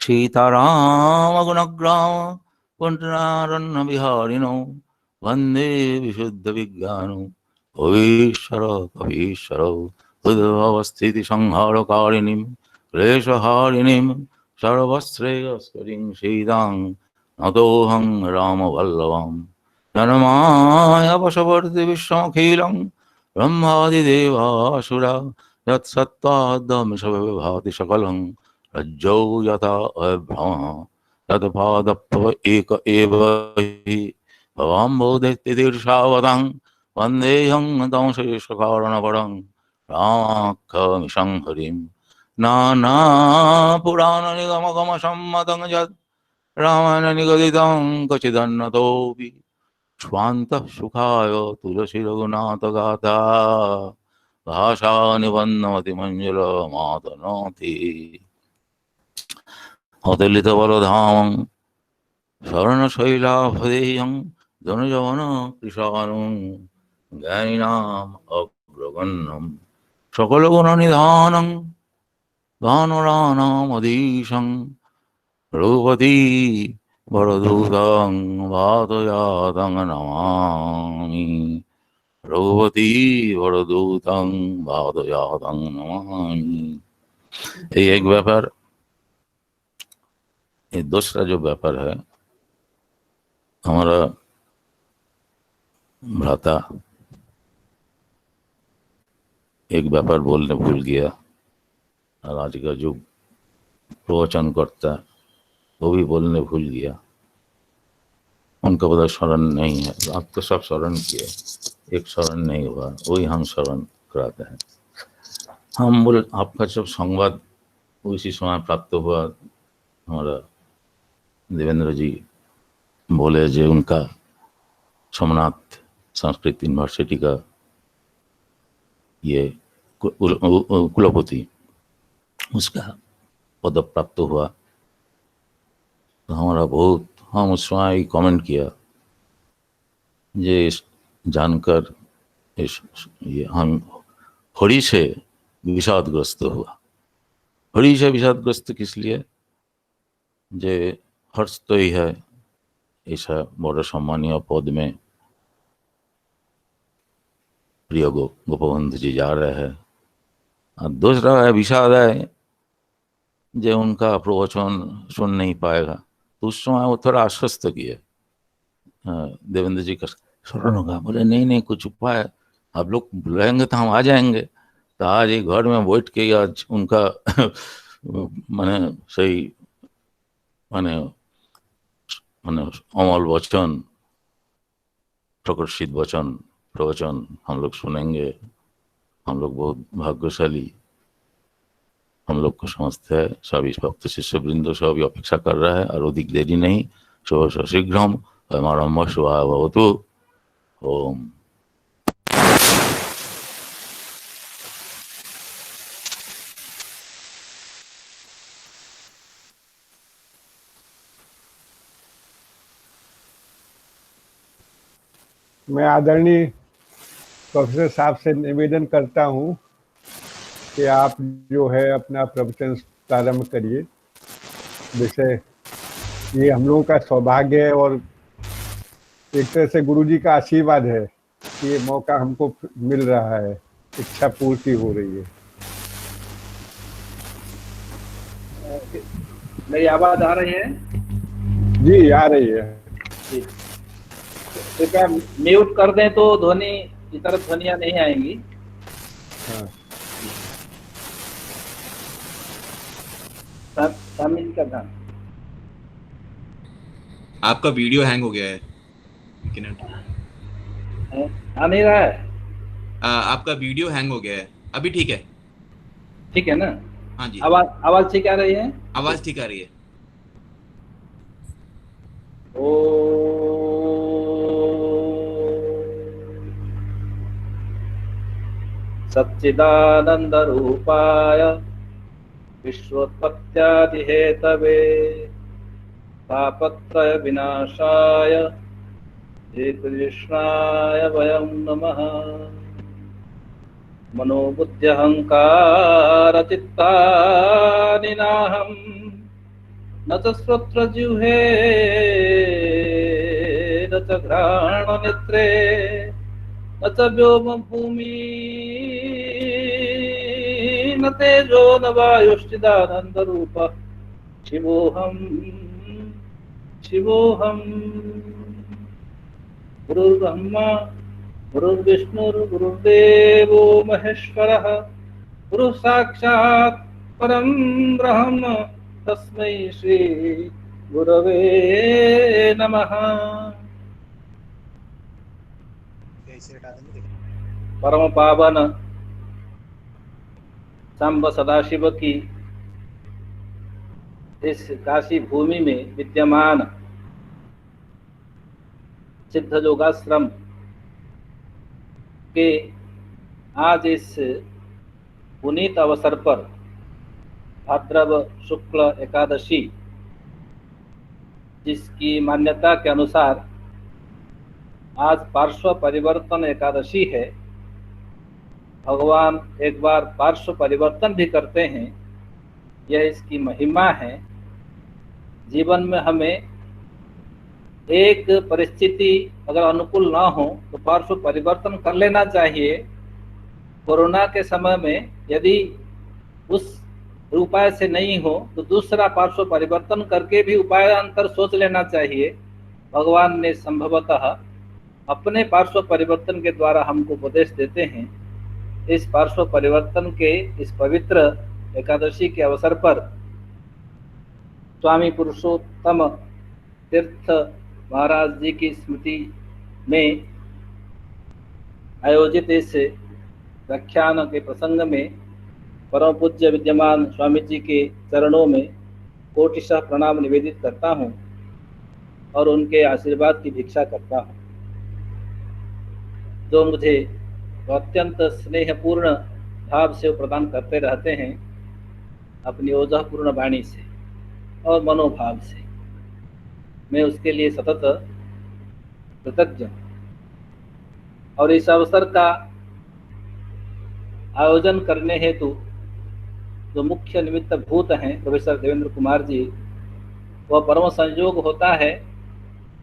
सीतारामगुणग्राम पुण्यरण्यविहारिणो वन्दे विशुद्धविज्ञानो भुवीश्वर कवीश्वरो बुद्धवस्थितिसंहारकारिणीं क्लेशहारिणीं सर्वश्रेयस्करीं सीतां नतोऽहं रामवल्लभां जन्माय वशवर्ति विश्वमखिलं ब्रह्मादिदेवासुरा यत्सत्त्वादमिषविभाति सकलं रज्जौ यथा अभ्रमः तत्पादप्तव एक एव हि भवाम्बोधितीर्षावतं वन्देऽहं दंशेषकारणपरं रामाख्यमिशं हरिं नानापुराणनिगमगमसम्मतं यत् रामायण निगदितं क्वचिदन्यतोऽपि स्वान्तः सुखाय तुलसीरघुनाथगाथा भाषा निबन्धमतिमञ्जुलमातनोति अतुलितबलधामं शरणशैलाभदेयं धनुजवनकृशानुं ज्ञानिनाम् अग्रगण्यं सकलगुणनिधानं वानराणामधीशं रघुपति वरदूतं वातयातं नमामि रघुपति वरदूतं वातयातं नमामि। ये एक व्यापार, ये दूसरा जो व्यापार है, हमारा भ्राता एक व्यापार बोलने भूल गया और आज का जो प्रवचन करता वो भी बोलने भूल गया। उनका पता स्मरण नहीं है। आप तो सब स्मरण किए, एक स्मरण नहीं हुआ, वही हम स्मरण कराते हैं। हम बोले आपका जब संवाद उसी समय प्राप्त हुआ, हमारा देवेंद्र जी बोले जो उनका सोमनाथ संस्कृत यूनिवर्सिटी का ये कुलपति उसका पद प्राप्त हुआ, तो हमारा बहुत, हम उस समय कमेंट किया ये जानकर ये हम हरि से विषादग्रस्त हुआ। हरि से विषादग्रस्त किस लिए? जे हर्ष तो ही है ऐसा बड़ा सम्मानीय पद में प्रिय गोपबंधु जी जा रहे हैं, और दूसरा है विषाद है जो उनका प्रवचन सुन नहीं पाएगा। तो उस समय वो थोड़ा आश्वस्त किए, देवेंद्र जी का स्मरण होगा। बोले नहीं नहीं, कुछ उपाय, आप लोग बुलाएंगे तो हम आ जाएंगे। तो आज एक घर में बैठ के आज उनका माने सही माने माने अमल वचन, प्रकर्षित वचन प्रवचन हम लोग सुनेंगे। हम लोग बहुत भाग्यशाली, हम लोग को समझते हैं। सभी भक्त शिष्य वृंद सभी अपेक्षा कर रहा है और अधिक देरी नहीं, शुभ शीघ्रम हमारा शुभाय भवतु। ओम। मैं आदरणीय प्रोफेसर साहब से निवेदन करता हूं कि आप जो है अपना प्रवचन प्रारंभ करिए। जैसे ये हम लोगों का सौभाग्य है और एक तरह से गुरु जी का आशीर्वाद है कि ये मौका हमको मिल रहा है, इच्छा पूर्ति हो रही है। मेरी आवाज आ रही है? जी आ रही है। कृपया म्यूट कर दें तो ध्वनि की तरफ ध्वनियां नहीं आएंगी। हाँ। शामिल का ध्यान। आपका वीडियो हैंग हो गया है। आ नहीं रहा है? आपका वीडियो हैंग हो गया है। अभी ठीक है? ठीक है ना? हाँ जी। आवाज ठीक आ रही है? आवाज ठीक आ रही है। सच्चिदानंद रूपाय विश्वोत्पत्त्यादि हेतवे तापत्रय विनाशाय श्रीकृष्णाय वयं नमः। मनोबुद्ध्यहंकार चित्तानि नाहं न च श्रोत्रजिह्वे न च घ्राणनेत्रे न च व्योम भूमि न तेजो न वायुश्चिदानंद रूप शिवोऽहम् शिवोऽहम्। गुरुर्ब्रह्मा गुरुर्विष्णुर्गुरुर्देवो महेश्वरः गुरुः साक्षात् परं ब्रह्म तस्मै श्री गुरवे नमः। परम पावन सांब सदाशिव की इस काशी भूमि में विद्यमान सिद्ध योगाश्रम के आज इस पुनीत अवसर पर भाद्रव शुक्ल एकादशी, जिसकी मान्यता के अनुसार आज पार्श्व परिवर्तन एकादशी है। भगवान एक बार पार्श्व परिवर्तन भी करते हैं, यह इसकी महिमा है। जीवन में हमें एक परिस्थिति अगर अनुकूल ना हो तो पार्श्व परिवर्तन कर लेना चाहिए। कोरोना के समय में यदि उस उपाय से नहीं हो तो दूसरा पार्श्व परिवर्तन करके भी उपाय अंतर सोच लेना चाहिए। भगवान ने संभवतः अपने पार्श्व परिवर्तन के द्वारा हमको उपदेश देते हैं। इस पार्श्व परिवर्तन के इस पवित्र एकादशी के अवसर पर स्वामी पुरुषोत्तम तीर्थ महाराज जी की स्मृति में आयोजित इस व्याख्यान के प्रसंग में परम पूज्य विद्यमान स्वामी जी के चरणों में कोटिशः प्रणाम निवेदित करता हूँ और उनके आशीर्वाद की भिक्षा करता हूँ, जो मुझे अत्यंत स्नेहपूर्ण भाव से प्रदान करते रहते हैं अपनी ओजपूर्ण वाणी से और मनोभाव से। मैं उसके लिए सतत कृतज्ञ हूँ। और इस अवसर का आयोजन करने हेतु जो मुख्य निमित्त भूत हैं प्रोफेसर देवेंद्र कुमार जी, वह परम संयोग होता है,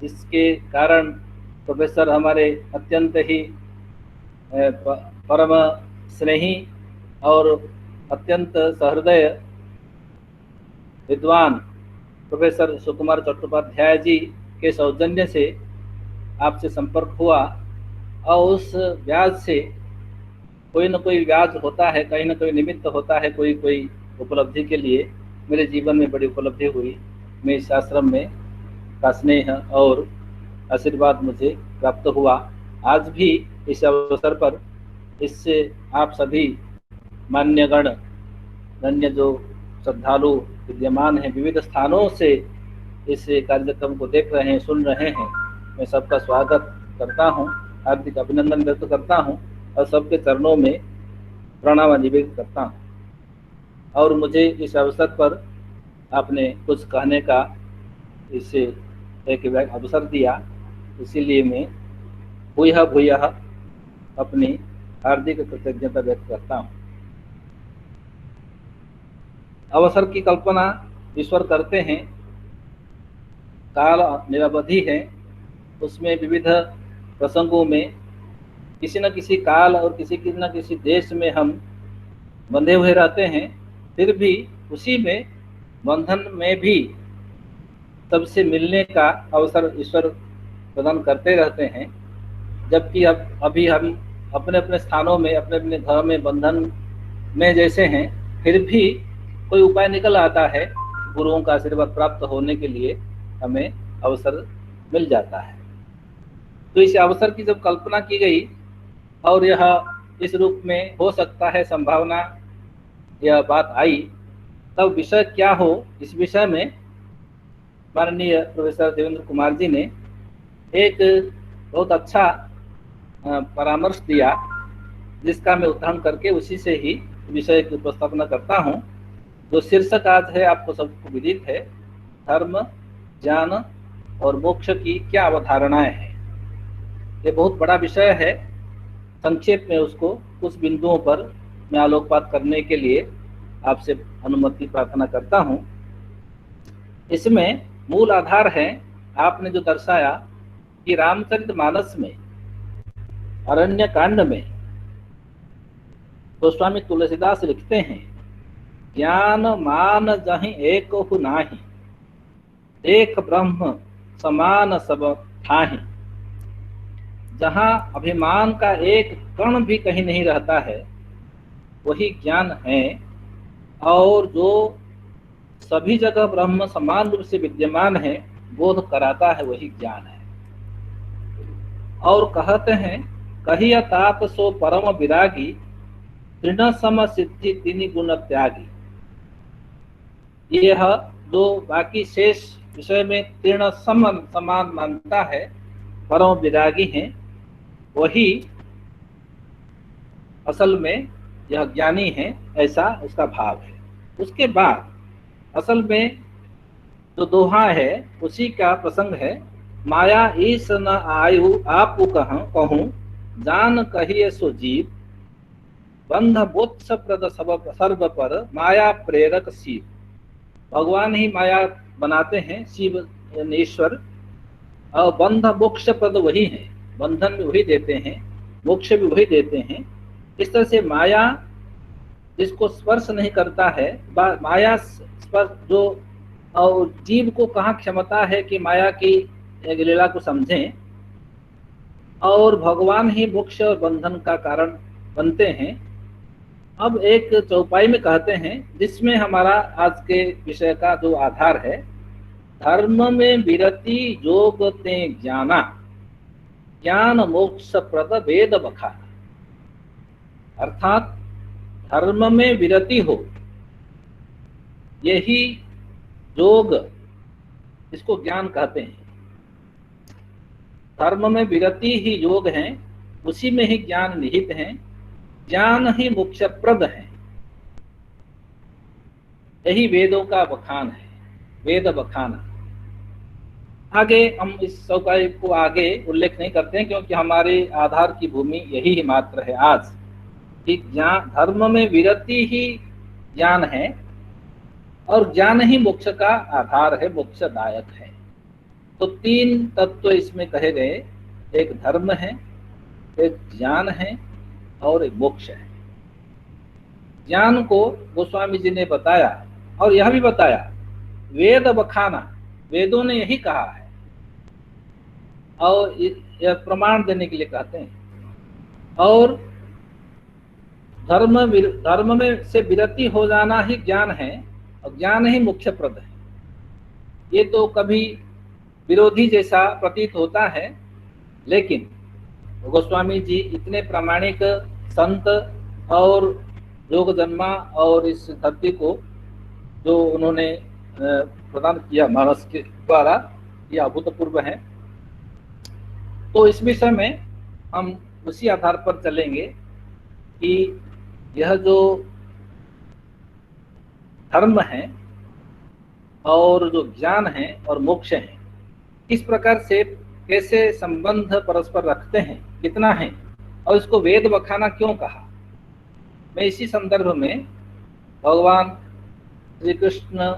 जिसके कारण प्रोफेसर हमारे अत्यंत ही परम स्नेही और अत्यंत सहृदय विद्वान प्रोफेसर सुकुमार चट्टोपाध्याय जी के सौजन्य से आपसे संपर्क हुआ और उस व्याज से कोई न कोई व्याज होता है, कहीं न कहीं निमित्त होता है कोई कोई उपलब्धि के लिए। मेरे जीवन में बड़ी उपलब्धि हुई। मैं इस आश्रम में का स्नेह और आशीर्वाद मुझे प्राप्त हुआ। आज भी इस अवसर पर इससे आप सभी मान्यगण धन्य जो श्रद्धालु विद्यमान हैं, विविध स्थानों से इस कार्यक्रम को देख रहे हैं, सुन रहे हैं, मैं सबका स्वागत करता हूं, हार्दिक अभिनंदन व्यक्त करता हूं और सबके चरणों में प्रणाम निवेदित करता हूं। और मुझे इस अवसर पर आपने कुछ कहने का इसे एक अवसर दिया, इसीलिए मैं भूयः अपनी हार्दिक कृतज्ञता व्यक्त करता हूँ। अवसर की कल्पना ईश्वर करते हैं, काल निरवधि है, उसमें विविध प्रसंगों में किसी न किसी काल और किसी न किसी देश में हम बंधे हुए रहते हैं, फिर भी उसी में बंधन में भी सबसे मिलने का अवसर ईश्वर प्रदान करते रहते हैं। जबकि अब अभी हम अपने अपने स्थानों में अपने अपने घर में बंधन में जैसे हैं, फिर भी कोई उपाय निकल आता है, गुरुओं का आशीर्वाद प्राप्त होने के लिए हमें अवसर मिल जाता है। तो इस अवसर की जब कल्पना की गई और यह इस रूप में हो सकता है संभावना यह बात आई, तब विषय क्या हो, इस विषय में माननीय प्रोफेसर देवेंद्र कुमार जी ने एक बहुत अच्छा परामर्श दिया, जिसका मैं उद्धरण करके उसी से ही विषय की उपस्थापना करता हूँ। जो शीर्षक आज है आपको सबको विदित है, धर्म, ज्ञान और मोक्ष की क्या अवधारणाएं हैं। ये बहुत बड़ा विषय है। संक्षेप में उसको कुछ बिंदुओं पर मैं आलोकपात करने के लिए आपसे अनुमति प्रार्थना करता हूँ। इसमें मूल आधार है आपने जो दर्शाया कि रामचरितमानस में, अरण्य कांड में गोस्वामी तुलसीदास लिखते हैं, ज्ञान मान जहि एकहु नाही, देख ब्रह्म समान सब ठाहि। जहाँ अभिमान का एक कण भी कहीं नहीं रहता है वही ज्ञान है, और जो सभी जगह ब्रह्म समान रूप से विद्यमान है, बोध कराता है, वही ज्ञान है। और कहते हैं, कहिया तात सो परम विरागी, तृण सम सिद्धि तीन गुण त्यागी। यह जो बाकी शेष विषय में तीर्ण समान मानता है, परम विरागी हैं, वही असल में यह ज्ञानी है, ऐसा उसका भाव है। उसके बाद असल में जो दोहा है उसी का प्रसंग है, माया ईस न आयु आप कहूँ, जान कहिए सो जीव, बंध मोक्ष प्रद सर्व पर, माया प्रेरक शिव। भगवान ही माया बनाते हैं, शिव ईश्वर, और बंध मोक्ष प्रद वही है, बंधन भी वही देते हैं, मोक्ष भी वही देते हैं। इस तरह से माया जिसको स्पर्श नहीं करता है, माया स्पर्श जो, और जीव को कहाँ क्षमता है कि माया की लीला को समझें, और भगवान ही मोक्ष और बंधन का कारण बनते हैं। अब एक चौपाई में कहते हैं, जिसमें हमारा आज के विषय का जो आधार है, धर्म में विरति योग ते ज्ञाना, ज्ञान मोक्ष प्रद वेद बखाना। अर्थात धर्म में विरति हो, यही योग, इसको ज्ञान कहते हैं। धर्म में विरति ही योग है, उसी में ही ज्ञान निहित है, ज्ञान ही मोक्ष प्रद है। यही वेदों का बखान है, वेद बखाना। आगे हम इस चौपाई को आगे उल्लेख नहीं करते हैं, क्योंकि हमारे आधार की भूमि यही मात्र है आज, कि ज्ञान, धर्म में विरति ही ज्ञान है, और ज्ञान ही मोक्ष का आधार है, मोक्षदायक है। तो तीन तत्व इसमें कहे गए, एक धर्म है, एक ज्ञान है, और एक मोक्ष है। ज्ञान को गोस्वामी जी ने बताया, और यह भी बताया वेद बखाना, वेदों ने यही कहा है, और यह प्रमाण देने के लिए कहते हैं। और धर्म में से विरति हो जाना ही ज्ञान है, और ज्ञान ही मुख्य प्रद है। ये तो कभी विरोधी जैसा प्रतीत होता है, लेकिन गोस्वामी जी इतने प्रामाणिक संत और योग जन्मा, और इस धरती को जो उन्होंने प्रदान किया मानस के द्वारा, यह अभूतपूर्व है। तो इस विषय में हम उसी आधार पर चलेंगे कि यह जो धर्म है और जो ज्ञान है और मोक्ष है, किस प्रकार से कैसे संबंध परस्पर रखते हैं, कितना है, और इसको वेद बखाना क्यों कहा। मैं इसी संदर्भ में भगवान श्री कृष्ण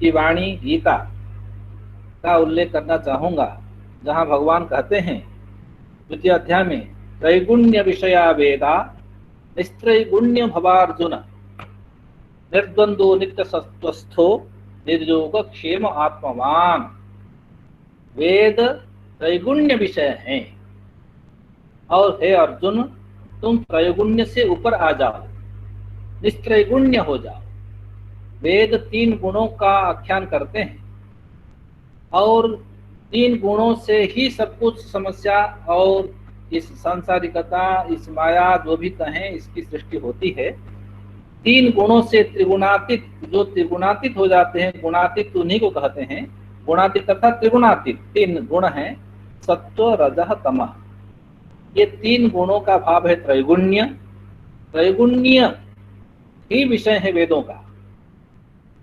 की वाणी गीता का उल्लेख करना चाहूँगा, जहाँ भगवान कहते हैं द्वितीय अध्याय में, त्रैगुण्य विषया वेदा निस्त्रैगुण्य भवार्जुन, निर्द्वंदो नित्य सत्वस्थो निर्योग क्षेम आत्मवान। वेद त्रैगुण्य विषय हैं, और हे अर्जुन, तुम त्रैगुण्य से ऊपर आ जाओ, निस्त्रैगुण्य हो जाओ। वेद तीन गुणों का आख्यान करते हैं, और तीन गुणों से ही सब कुछ समस्या और इस सांसारिकता, इस माया जो भी कहें, इसकी सृष्टि होती है। तीन गुणों से त्रिगुणातीत, जो त्रिगुणातीत हो जाते हैं, गुणातीत उन्हीं को कहते हैं, गुणातीत तथा त्रिगुणातीत तीन गुण हैं, सत्व रजः तमः। ये तीन गुणों का भाव है त्रैगुण्य। त्रैगुण्य ही विषय है वेदों का,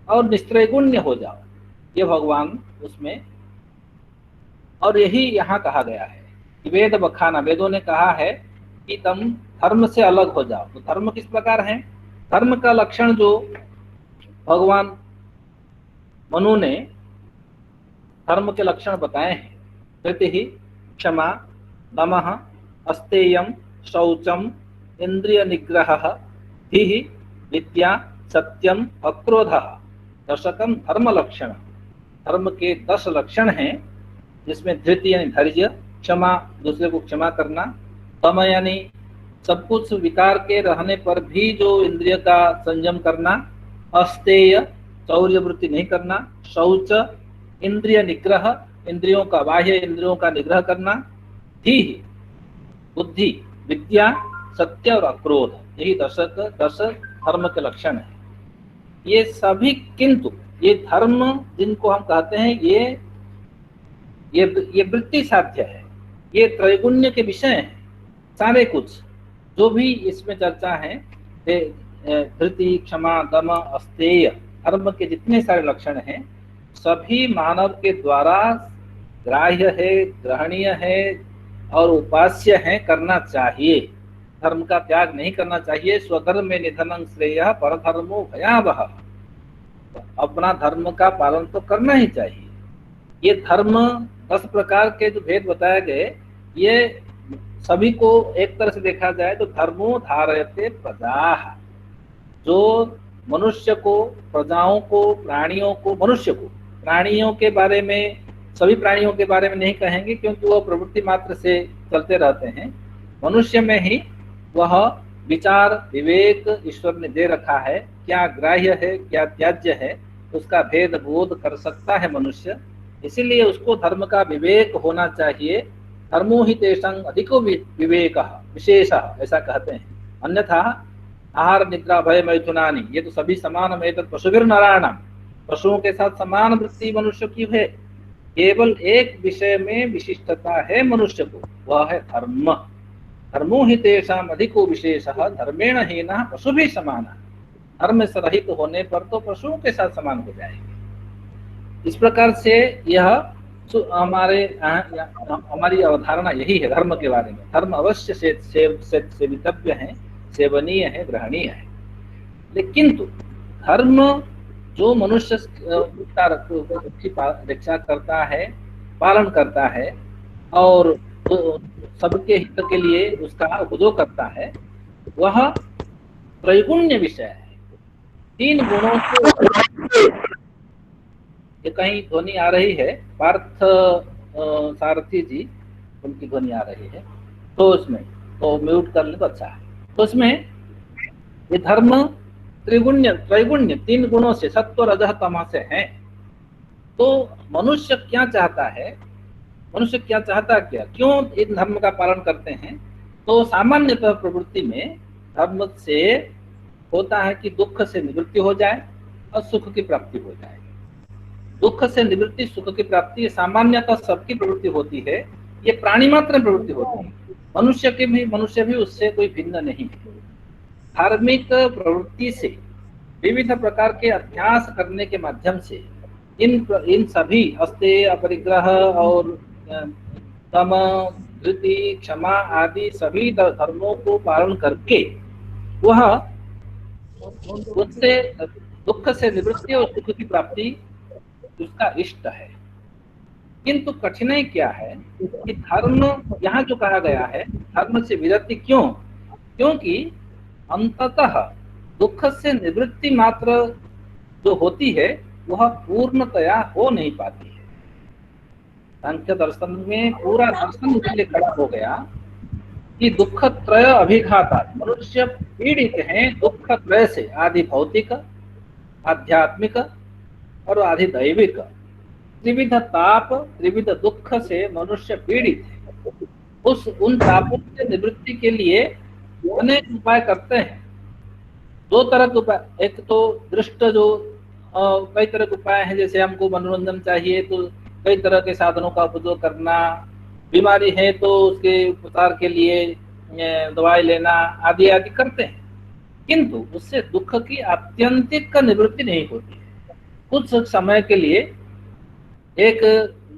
और निस्त्रैगुण्य हो जाओ, ये भगवान उसमें, और यही यहाँ कहा गया है कि वेद बखाना। वेदों ने कहा है कि तुम धर्म से अलग हो जाओ। तो धर्म किस प्रकार है? धर्म का लक्षण जो भगवान मनु ने धर्म के लक्षण बताए हैं। धृति, क्षमा, दमः, अस्तेयम, शौचम, इंद्रिय निग्रह, धीः, विद्या, सत्यम, अक्रोधः, दशकम धर्म लक्षण। धर्म के 10 लक्षण हैं, जिसमें धृति यानी धैर्य, क्षमा दूसरे को क्षमा करना, दम यानी सब कुछ विकार के रहने पर भी जो इंद्रिय का संयम करना, अस्तेय चौर्य वृत्ति नहीं करना, शौच इंद्रिय निग्रह इंद्रियों का बाह्य इंद्रियों का निग्रह करना, धीः बुद्धि, विद्या, सत्य और अक्रोध, यही 10 धर्म के लक्षण है। ये सभी, किंतु ये धर्म जिनको हम कहते हैं ये वृत्ति साध्य है, ये त्रैगुण्य के विषय हैं। सारे कुछ जो भी इसमें चर्चा है, धृति, क्षमा, दम, अस्तेय, धर्म के जितने सारे लक्षण हैं सभी मानव के द्वारा ग्राह्य है, ग्रहणीय है और उपास्य है, करना चाहिए। धर्म का त्याग नहीं करना चाहिए। स्वधर्म में निधनं श्रेयः परधर्मो भयावहः। अपना धर्म का पालन तो करना ही चाहिए। ये धर्म 10 प्रकार के जो भेद बताए गए, ये सभी को एक तरह से देखा जाए तो धर्मो धारयते प्रजाः, जो मनुष्य को, प्रजाओं को, प्राणियों को, मनुष्य को, प्राणियों के बारे में, सभी प्राणियों के बारे में नहीं कहेंगे क्योंकि वो प्रवृत्ति मात्र से चलते रहते हैं। मनुष्य में ही वह विचार विवेक ईश्वर ने दे रखा है, क्या ग्राह्य है क्या त्याज्य है उसका भेद बोध कर सकता है मनुष्य। इसीलिए उसको धर्म का विवेक होना चाहिए। धर्मो हि तेषां अधिको विवेकः विशेषः, ऐसा कहते हैं। अन्यथा आहार निद्रा भय मैथुनानि, ये तो सभी समान में, तो पशुभिर्नराणाम, पशुओं के साथ समान वृत्ति मनुष्य की है। केवल एक विषय में विशिष्टता है मनुष्य को, वह है धर्म। धर्मो हि तेषां अधिको विशेषः धर्मेण हीनः पशुभिः समानः। धर्म से रहित होने पर तो पशुओं के साथ समान हो जाएंगे। इस प्रकार से यह हमारी अवधारणा यही है धर्म के बारे में। धर्म अवश्य सेवितव्य है, सेवनीय है, ग्रहणीय है। लेकिन तो धर्म जो मनुष्य की रक्षा करता है, पालन करता है और सबके हित के लिए उसका उपयोग करता है, वह त्रैगुण्य विषय है। 3 गुणों से, ये कहीं ध्वनि आ रही है, पार्थ सारथी जी उनकी ध्वनि आ रही है, तो उसमें तो म्यूट कर ले तो अच्छा है। तो उसमें ये धर्म त्रैगुण्य 3 गुणों से, सत्व रजः तमः से है। तो मनुष्य क्या चाहता है, मनुष्य क्या चाहता क्या, क्यों इन धर्म का पालन करते हैं? तो सामान्यतः प्रवृत्ति में धर्म से होता है कि दुख से निवृत्ति हो जाए और सुख की प्राप्ति हो जाए। दुख से निवृत्ति, सुख की प्राप्ति सामान्यतः सबकी प्रवृत्ति होती है। ये प्राणी मात्र प्रवृत्ति होती है, मनुष्य भी उससे कोई भिन्न नहीं है। धार्मिक प्रवृत्ति से विविध प्रकार के अभ्यास करने के माध्यम से इन सभी अस्तेय, अपरिग्रह और दम, धृति, क्षमा आदि सभी धर्मों को पालन करके वह उससे दुख से निवृत्ति और सुख की प्राप्ति उसका इष्ट है। किंतु कठिनाई क्या है कि धर्म यहाँ जो कहा गया है, धर्म से विरति क्यों? क्योंकि अंततः दुख से निवृत्ति मात्र जो होती है वह पूर्णतया हो नहीं पाती है। सांख्य दर्शन में पूरा दर्शन इसलिए खड़ा हो गया कि दुख त्रय अभिघाता, मनुष्य पीड़ित है दुख त्रय से, आदि भौतिक, आध्यात्मिक और आदि दैविक। त्रिविध ताप, त्रिविध दुख से मनुष्य पीड़ित है। उन तापों से निवृत्ति के लिए अनेक उपाय करते हैं। 2 तरह के उपाय, एक तो दृष्ट जो कई तरह के उपाय हैं, जैसे हमको मनोरंजन चाहिए तो कई तरह के साधनों का उपयोग करना, बीमारी है तो उसके उपचार के लिए दवाई लेना आदि आदि करते हैं। किंतु उससे दुख की आत्यंतिक निवृत्ति नहीं होती है। कुछ समय के लिए एक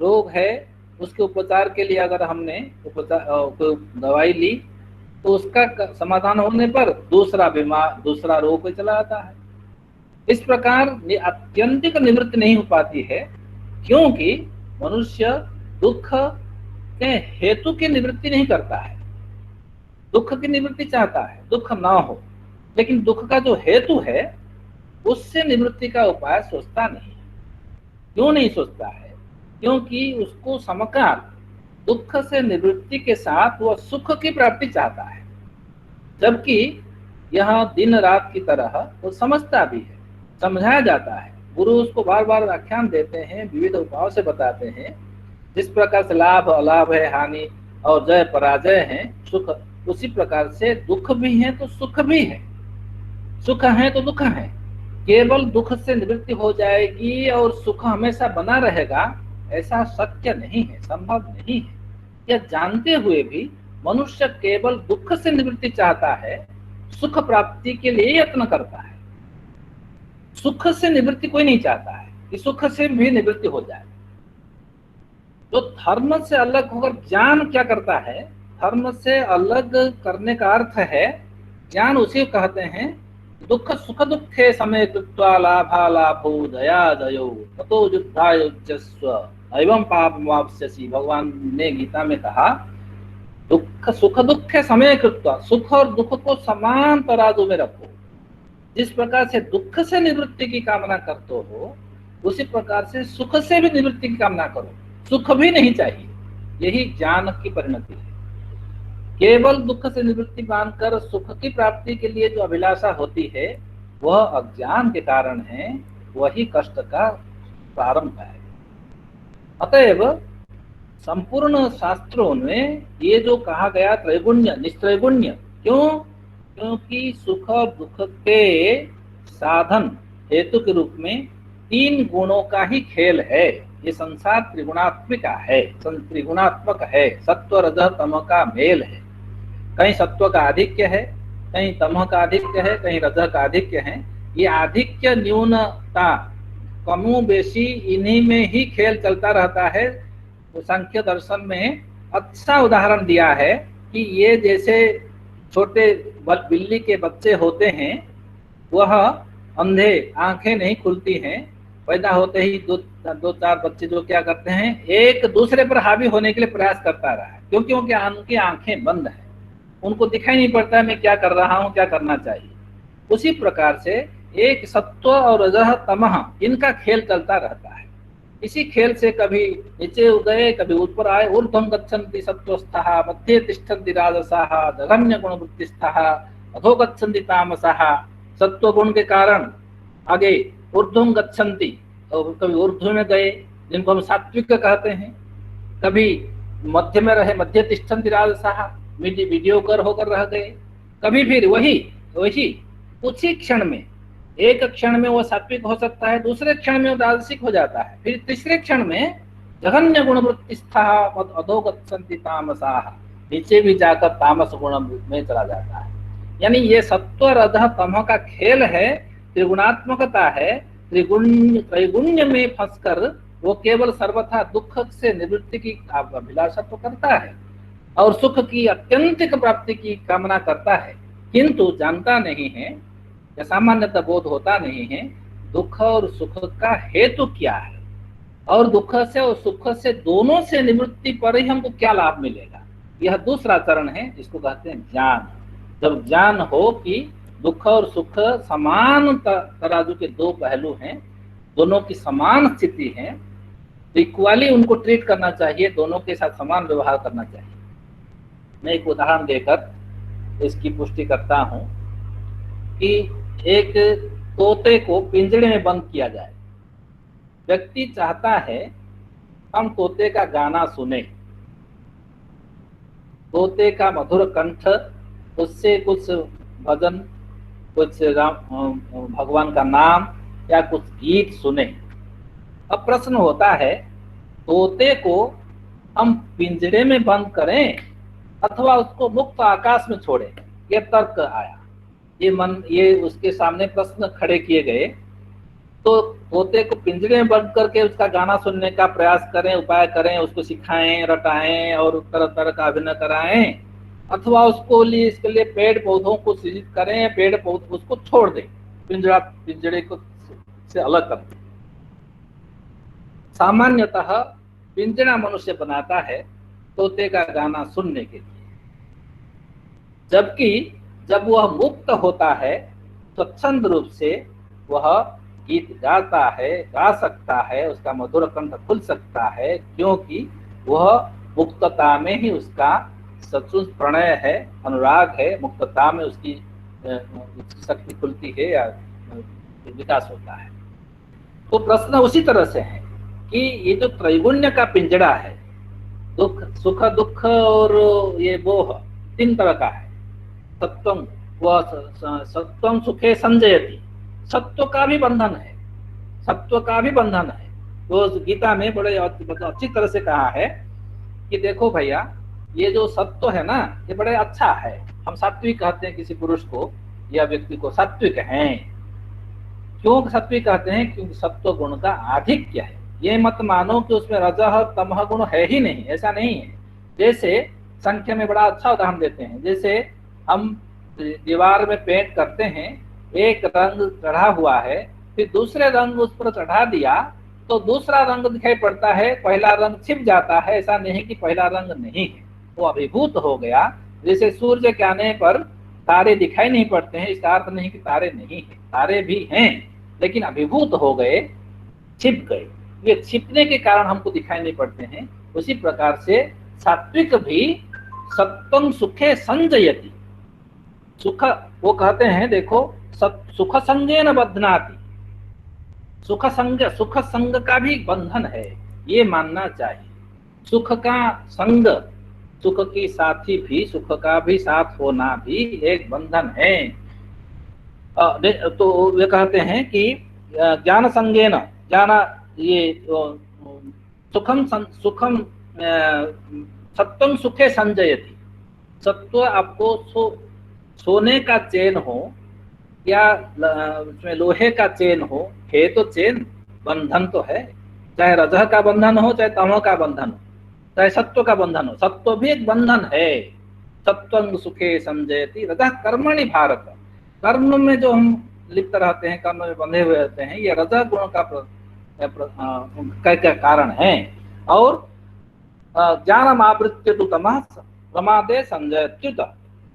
रोग है, उसके उपचार के लिए अगर हमने दवाई ली तो उसका समाधान होने पर दूसरा रोग चला आता है। इस प्रकार आत्यंतिक निवृत्ति नहीं हो पाती है, क्योंकि मनुष्य दुख के हेतु की निवृत्ति नहीं करता है। दुख की निवृत्ति चाहता है, दुख ना हो, लेकिन दुख का जो हेतु है उससे निवृत्ति का उपाय सोचता नहीं है। क्यों नहीं सोचता है? क्योंकि उसको समकार दुख से निवृत्ति के साथ वह सुख की प्राप्ति चाहता है, जबकि यह दिन रात की तरह वो समझता भी है, समझाया जाता है। गुरु उसको बार बार व्याख्यान देते हैं, विविध उपायों से बताते हैं, जिस प्रकार से लाभ अलाभ है, हानि और जय पराजय है, सुख, उसी प्रकार से दुख भी है तो सुख भी है, सुख है तो दुख है। केवल दुख से निवृत्ति हो जाएगी और सुख हमेशा बना रहेगा, ऐसा शक्य नहीं है, संभव नहीं है। यह जानते हुए भी मनुष्य केवल दुख से निवृत्ति चाहता है, सुख प्राप्ति के लिए यत्न करता है। सुख से निवृत्ति कोई नहीं चाहता है कि सुख से भी निवृत्ति हो जाए। तो धर्म से अलग होकर ज्ञान क्या करता है? धर्म से अलग करने का अर्थ है, ज्ञान उसे कहते हैं दुख सुख दुखे समय कृत्वा लाभा लाभो दया दयो ततो युद्धायुज्यस्व एवं पापमाप्स्यसि। भगवान ने गीता में कहा, दुख सुख दुखे समय कृत्वा, सुख और दुख को समान तराजू में रखो। जिस प्रकार से दुख से निवृत्ति की कामना करते हो, उसी प्रकार से सुख से भी निवृत्ति की कामना करो। सुख भी नहीं चाहिए, यही ज्ञान की परिणति है। केवल दुख से निवृत्ति मानकर सुख की प्राप्ति के लिए जो अभिलाषा होती है, वह अज्ञान के कारण है, वही कष्ट का प्रारंभ है। अतएव संपूर्ण शास्त्रों में ये जो कहा गया त्रैगुण्य निस्त्रैगुण्य, क्यों? क्योंकि सुख और दुख के साधन हेतु के रूप में तीन गुणों का ही खेल है। ये संसार त्रिगुणात्मिक है, त्रिगुणात्मक है, सत्व रजः तम का मेल है। कहीं सत्व का आधिक्य है, कहीं तमः का आधिक्य है, कहीं रजः का आधिक्य है। ये आधिक्य न्यूनता कमो बेशी इन्हीं में ही खेल चलता रहता है। तो सांख्य दर्शन में अच्छा उदाहरण दिया है कि ये जैसे छोटे बिल्ली के बच्चे होते हैं, वह अंधे, आंखें नहीं खुलती हैं, पैदा होते ही दो चार बच्चे जो क्या करते हैं, एक दूसरे पर हावी होने के लिए प्रयास करता रहा है, क्योंकि उनकी आंखें बंद है, उनको दिखाई नहीं पड़ता है मैं क्या कर रहा हूँ, क्या करना चाहिए। उसी प्रकार से एक सत्व और रजः तमः, इनका खेल चलता रहता है। इसी खेल से कभी नीचे उदय, कभी ऊपर आए। ऊर्ध्वं गच्छन्ति सत्वस्थः, मध्ये तिष्ठन्ति राजसः, जघन्य गुणवृत्तिस्थः, अधो गच्छन्ति तामसः। सत्व गुण के कारण आगे ऊर्ध्वं गच्छन्ति, और कभी ऊर्ध्व में गए, जिनको हम सात्विक कहते हैं। कभी मध्य में रहे, मध्य तिष्ठन्ति राजसः, मीडियोकर होकर रह गए। कभी फिर वही कुछ ही क्षण में, एक क्षण में वो सात्विक हो सकता है, दूसरे क्षण में वो राजसिक हो जाता है, फिर तीसरे क्षण में जघन्य गुणवृत्तिस्थः अधो गच्छन्ति तामसाः, नीचे भी जाकर तामस गुण में चला जाता है। यानी ये सत्व रजः तमः का खेल है, त्रिगुणात्मकता है। त्रैगुण्य में फंसकर वो केवल सर्वथा दुख से निवृत्ति की अभिलाषा तो करता है और सुख की अत्यंतिक प्राप्ति की कामना करता है, किंतु जानता नहीं है या सामान्यतः बोध होता नहीं है दुख और सुख का हेतु क्या है, और दुख से और सुख से दोनों से निवृत्ति पर ही हमको क्या लाभ मिलेगा। यह दूसरा चरण है, जिसको कहते हैं ज्ञान। जब ज्ञान हो कि दुख और सुख समान तराजू के दो पहलू हैं, दोनों की समान स्थिति है, तो इक्वली उनको ट्रीट करना चाहिए, दोनों के साथ समान व्यवहार करना चाहिए। मैं एक उदाहरण देकर इसकी पुष्टि करता हूं कि एक तोते को पिंजरे में बंद किया जाए। व्यक्ति चाहता है हम तोते का गाना सुने, तोते का मधुर कंठ, उससे कुछ भजन, कुछ भगवान का नाम या कुछ गीत सुने। अब प्रश्न होता है, तोते को हम पिंजरे में बंद करें अथवा उसको मुक्त आकाश में छोड़ें? ये तर्क आया, ये उसके सामने प्रश्न खड़े किए गए। तो तोते को पिंजरे में बंद करके उसका गाना सुनने का प्रयास करें, उपाय करें, उसको सिखाएं, रटाएं और तरह तरह का अभिनय कराएं, अथवा इसके लिए पेड़ पौधों को सृजित करें, पेड़ पौधों उसको छोड़ दें, पिंजरे को से अलग करते हैं। सामान्यतः पिंजरा मनुष्य बनाता है तोते का गाना सुनने के लिए, जबकि जब वह मुक्त होता है स्वच्छंद रूप से वह गीत गाता है, गा सकता है, उसका मधुर कंठ खुल सकता है, क्योंकि वह मुक्तता में ही उसका सचुत प्रणय है, अनुराग है, मुक्तता में उसकी शक्ति खुलती है या विकास होता है। तो प्रश्न उसी तरह से है कि ये जो त्रैगुण्य का पिंजड़ा है, दुख सुख दुख और ये मोह तीन तरह का है। सत्वम वह सत्वम सुखे संजयति, सत्व का भी बंधन है, सत्व का भी बंधन है। तो गीता में बड़े अच्छी तरह से कहा है कि देखो भैया, ये जो सत्व है ना, ये बड़े अच्छा है। हम सात्विक कहते हैं किसी पुरुष को या व्यक्ति को, सात्विक हैं। क्यों सात्विक कहते हैं? क्योंकि सत्व गुण का आधिक्य है। ये मत मानो कि उसमें रजह तमह गुण है ही नहीं, ऐसा नहीं है। जैसे संख्या में बड़ा अच्छा उदाहरण देते हैं, जैसे हम दीवार में पेंट करते हैं, एक रंग चढ़ा हुआ है, फिर दूसरे रंग उस पर चढ़ा दिया तो दूसरा रंग दिखाई पड़ता है, पहला रंग छिप जाता है। ऐसा नहीं कि पहला रंग नहीं है, वो अभिभूत हो गया। जैसे सूर्य के आने पर तारे दिखाई नहीं पड़ते हैं, इसका अर्थ नहीं कि तारे नहीं है, तारे भी हैं, लेकिन अभिभूत हो गए, छिप गए। ये छिपने के कारण हमको दिखाई नहीं पड़ते हैं। उसी प्रकार से सात्विक भी सत्वं सुखे संजयति, सुख वो कहते हैं, देखो सुख संगेन बध्नाति, सुख संग का भी बंधन है, ये मानना चाहिए। सुख का संग, सुख की साथी भी, सुख का भी साथ होना भी एक बंधन है। तो वे कहते हैं कि ज्ञान संगेन, ज्ञान ये सुखम सत्वम सुखे संजयति, सत्व आपको सोने का चेन हो या उसमें लोहे का चेन हो, है तो चेन, बंधन तो है, चाहे रजह का बंधन हो, चाहे तमह का बंधन हो, चाहे सत्व का बंधन हो, सत्व भी एक बंधन है। सत्वं सुखे संजयति रजः कर्मणि भारत, कर्म में जो हम लिप्त रहते हैं, कर्म में बंधे हुए रहते हैं, ये रजः गुण का कारण है। और ज्ञानम आवृत्य तु तमः प्रमादे संजयत्युत,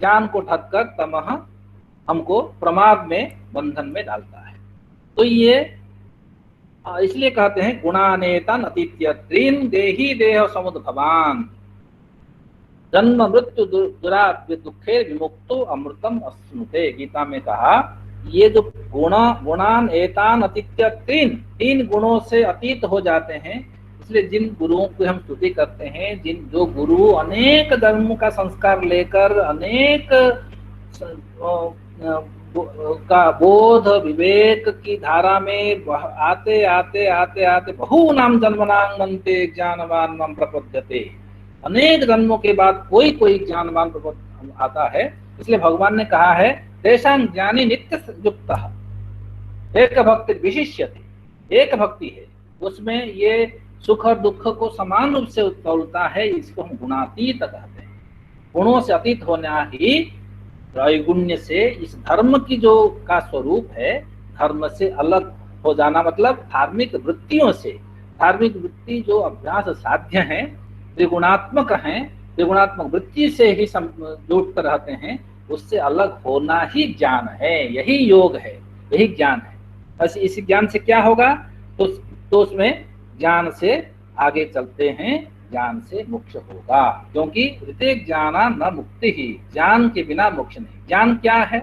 ज्ञान को ढककर तमह हमको प्रमाद में, बंधन में डालता है। तो ये इसलिए कहते हैं गुणानेतन अतीत्य त्रीन देही देह समुद्भवान, जन्म मृत्यु दुरात्म दुखे विमुक्तो अमृतम अश्नुते। गीता में कहा ये जो गुणान एतान अतीत्य तीन गुणों से अतीत हो जाते हैं। इसलिए जिन गुरुओं की हम स्तुति करते हैं, जो गुरु अनेक जन्मों का संस्कार लेकर अनेक का बोध विवेक की धारा में आते आते आते आते बहु नाम जन्मनांगन्ते ज्ञानवान मम प्रपद्यते, अनेक जन्मों के बाद कोई कोई ज्ञानवान आता है। इसलिए भगवान ने कहा है तेषां ज्ञानी नित्य युक्त एक भक्ति विशिष्यते, एक भक्ति है उसमें ये सुख और दुख को समान रूप से तौलता है। इसको हम गुणातीत कहते हैं। गुणों से अतीत होना ही त्रैगुण्य से, इस धर्म की जो का स्वरूप है, धर्म से अलग हो जाना, मतलब धार्मिक वृत्तियों से, धार्मिक वृत्ति जो अभ्यास साध्य हैं, त्रिगुणात्मक हैं, त्रिगुणात्मक वृत्ति से ही जुड़ते रहते हैं, उससे अलग होना ही ज्ञान है, यही योग है, यही ज्ञान है। बस इस ज्ञान से क्या होगा? तो उसमें ज्ञान से आगे चलते हैं, ज्ञान से मोक्ष होगा, क्योंकि प्रत्येक ज्ञाना न मुक्ति ही, ज्ञान के बिना मोक्ष नहीं। ज्ञान क्या है?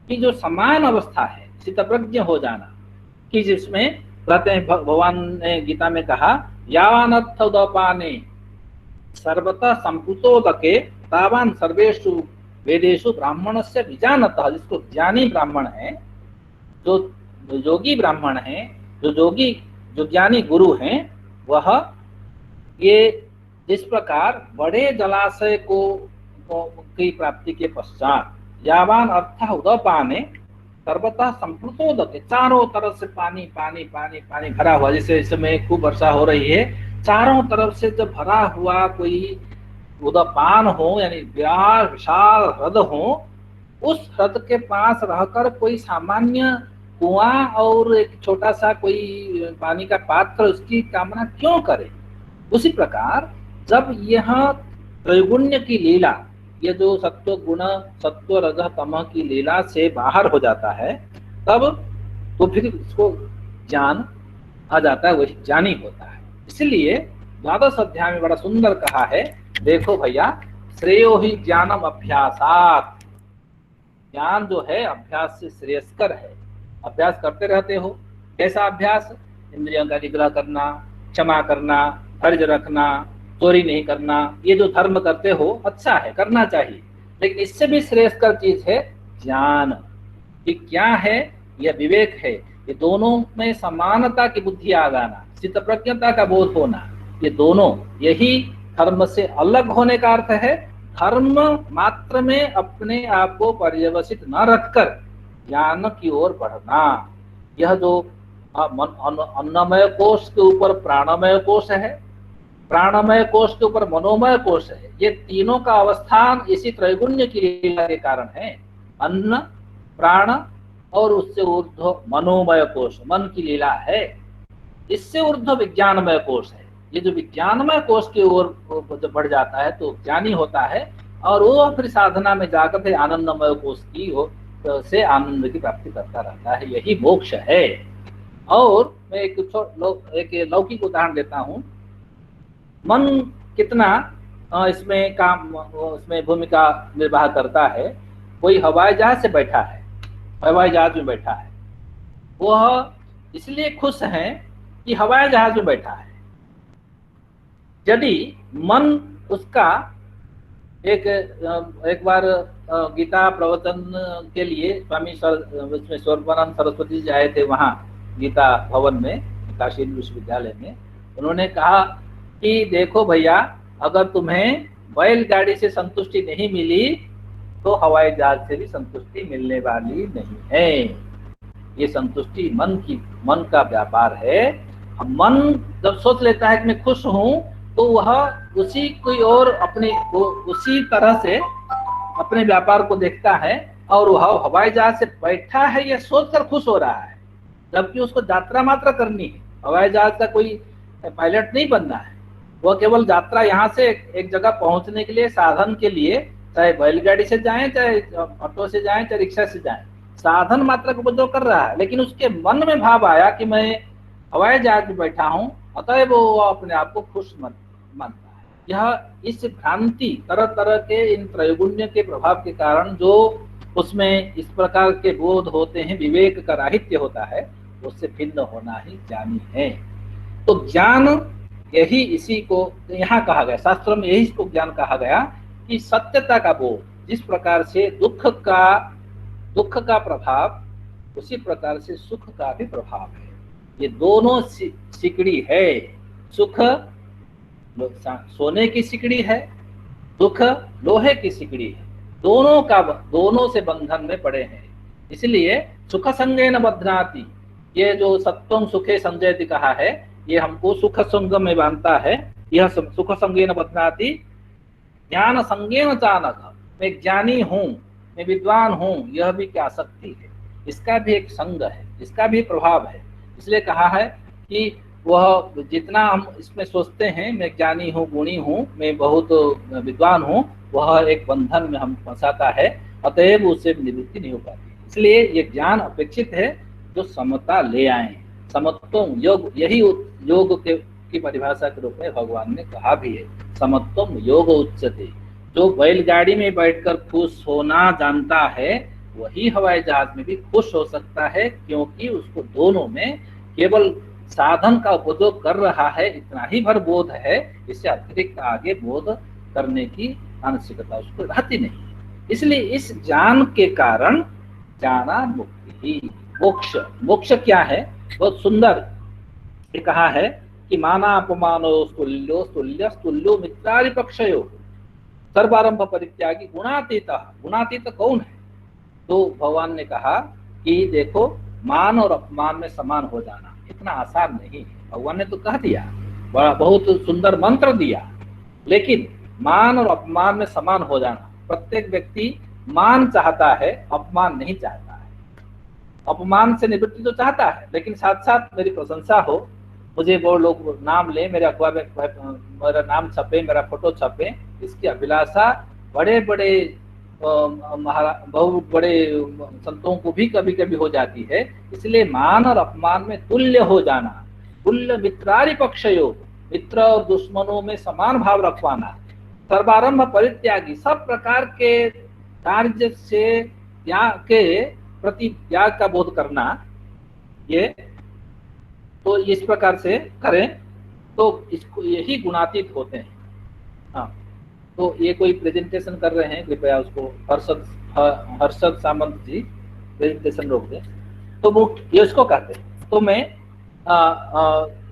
कि जो समान अवस्था है, स्थितप्रज्ञ हो जाना, कि जिसमें कहते हैं भगवान ने गीता में कहा यावानर्थ उदपाने सर्वतः संपुतोदके तावान सर्वेषु वेदेषु ब्राह्मणस्य विजानतः। जिसको ज्ञानी ब्राह्मण है, जो योगी ब्राह्मण है, जो ज्ञानी गुरु हैं, वह ये जिस प्रकार बड़े जलाशय की प्राप्ति के पश्चात यावान अर्थ उदपाने सर्वतः संप्लुतोदके, चारों तरफ से पानी पानी पानी पानी भरा हुआ, जैसे इस समय खूब वर्षा हो रही है, चारों तरफ से जब भरा हुआ कोई उदपान हो, यानी विशाल हृद हो, उस हृद के पास रहकर कोई सामान्य कुआं और एक छोटा सा कोई पानी का पात्र उसकी कामना क्यों करे? उसी प्रकार जब यह त्रैगुण्य की लीला, ये जो सत्व गुण सत्व रजः तमः की लीला से बाहर हो जाता है, तब तो फिर इसको ज्ञान आ जाता है, वही ज्ञानी होता है। इसलिए द्वादश अध्याय में बड़ा सुंदर कहा है, देखो भैया, श्रेयो ही ज्ञानम अभ्यासात, ज्ञान जो है अभ्यास से श्रेयस्कर है। अभ्यास करते रहते हो, कैसा अभ्यास? इंद्रियों का निग्रह करना, क्षमा करना, धैर्य रखना, चोरी नहीं करना, ये जो धर्म करते हो अच्छा है, करना चाहिए, लेकिन इससे भी श्रेयस्कर चीज है ज्ञान। कि क्या है? यह विवेक है, ये दोनों में समानता की बुद्धि आ जाना, चित्त प्रज्ञता का बोध होना, ये दोनों, यही धर्म से अलग होने का अर्थ है। धर्म मात्र में अपने आप को पर्यवसित न रखकर ज्ञान की ओर बढ़ना। यह जो अन्नमय कोश के ऊपर प्राणमय कोश है, प्राणमय कोश के ऊपर मनोमय कोश है, ये तीनों का अवस्थान इसी त्रैगुण्य की लीला के कारण है। अन्न, प्राण और उससे ऊर्ध्व मनोमय कोश, मन की लीला है। इससे ऊर्ध्व विज्ञानमय कोश है। ये जो विज्ञानमय कोश की ओर जब बढ़ जाता है तो ज्ञानी होता है, और वो फिर साधना में जाकर फिर आनंदमय कोश की से आनंद की प्राप्ति करता रहता है। यही मोक्ष है। और मैं एक लौकिक उदाहरण देता हूँ। मन कितना इसमें भूमिका निर्वाह करता है। कोई हवाई जहाज से बैठा है, हवाई जहाज में बैठा है, वह इसलिए खुश है कि हवाई जहाज में बैठा है। यदि मन उसका एक बार गीता प्रवचन के लिए स्वामी स्वरूपानंद सरस्वती जी आए थे वहाँ गीता भवन में, काशी विश्वविद्यालय में। उन्होंने कहा कि देखो भैया, अगर तुम्हें बैलगाड़ी से संतुष्टि नहीं मिली तो हवाई जहाज से भी संतुष्टि मिलने वाली नहीं है। ये संतुष्टि मन का व्यापार है। मन जब सोच लेता है कि मैं खुश हूं, तो वह उसी की ओर उसी तरह से अपने व्यापार को देखता है, और वह हवाई जहाज से बैठा है यह सोचकर खुश हो रहा है, जबकि उसको यात्रा मात्र करनी है। हवाई जहाज का कोई पायलट नहीं बनना है, वह केवल यात्रा यहाँ से एक जगह पहुंचने के लिए, साधन के लिए, चाहे बैलगाड़ी से जाएं, चाहे ऑटो से जाएं, चाहे रिक्शा से जाएं, साधन मात्र का उपयोग कर रहा है। लेकिन उसके मन में भाव आया कि मैं हवाई जहाज में बैठा हूं, अतएव वो अपने आप को खुश मानता है। यह इस भ्रांति, तरह तरह के इन त्रैगुण्य के प्रभाव के कारण जो उसमें इस प्रकार के बोध होते हैं, विवेक का राहित्य होता है, उससे भिन्न होना ही ज्ञानी है। तो ज्ञान यही, इसी को यहाँ कहा गया, शास्त्र में यही इसको ज्ञान कहा गया कि सत्यता का बोध। जिस प्रकार से दुख का प्रभाव, उसी प्रकार से सुख का भी प्रभाव है। ये दोनों सिकड़ी है। सुख सोने की सिकड़ी है, दुख लोहे की सिकड़ी है। दोनों से बंधन में पड़े हैं। इसलिए सुख संगेन बध्नाति, ये जो सत्वं सुखे संजयति कहा है, ये हमको सुख संग में बांधता है। यह सुख संगेन बध्नाति ज्ञान संगेन चानक, मैं ज्ञानी हूँ, मैं विद्वान हूँ, यह भी क्या आसक्ति है, इसका भी एक संग है, इसका भी प्रभाव है। इसलिए कहा है कि वह जितना हम इसमें सोचते हैं मैं ज्ञानी हूँ, गुणी हूँ, मैं बहुत विद्वान हूँ, वह एक बंधन में हम फंसाता है, अतएव उससे निवृत्ति नहीं हो पाती। इसलिए ये ज्ञान अपेक्षित है जो समता ले आए। समत्वम योग, यही योग की परिभाषा के रूप में भगवान ने कहा भी है, समत्वम योग उच्यते। जो बैलगाड़ी में बैठकर खुश होना जानता है, वही हवाई जहाज में भी खुश हो सकता है, क्योंकि उसको दोनों में केवल साधन का उपयोग कर रहा है, इतना ही भर बोध है। इससे अतिरिक्त आगे बोध करने की आवश्यकता उसको रहती नहीं। इसलिए इस ज्ञान के कारण ज्ञाना मुक्ति ही मोक्ष क्या है, बहुत सुंदर ये कहा है कि माना अपमानो तुल्यो तुल्य तुल्यो मित्रारि पक्षयो सर्वारंभ परित्यागी गुणातीत। गुणातीत कौन है? तो भगवान ने कहा कि देखो, मान और अपमान में समान हो जाना इतना आसान नहीं है। भगवान ने तो कह दिया, बड़ा बहुत सुंदर मंत्र दिया, लेकिन मान और अपमान में समान हो जाना, प्रत्येक व्यक्ति मान चाहता है, अपमान नहीं चाहता है। अपमान से निवृत्ति तो चाहता है, लेकिन साथ साथ मेरी प्रशंसा हो, मुझे वो लोग नाम ले, मेरे अखबार में मेरा नाम छपे, मेरा फोटो छपे, इसकी अभिलाषा बड़े बड़े बहुत बड़े संतों को भी कभी कभी हो जाती है। इसलिए मान और अपमान में तुल्य हो जाना, तुल्य मित्रारि पक्षयो, मित्र और दुश्मनों में समान भाव रखवाना, सर्वारंभ परित्यागी, सब प्रकार के कार्य से त्याग के प्रति त्याग का बोध करना, ये तो इस प्रकार से करें तो इसको यही गुणातीत होते हैं। हाँ, तो ये कोई प्रेजेंटेशन कर रहे हैं, कृपया उसको हर्षद सामंत जी प्रेजेंटेशन रोक दें। तो वो ये उसको कहते हैं। तो मैं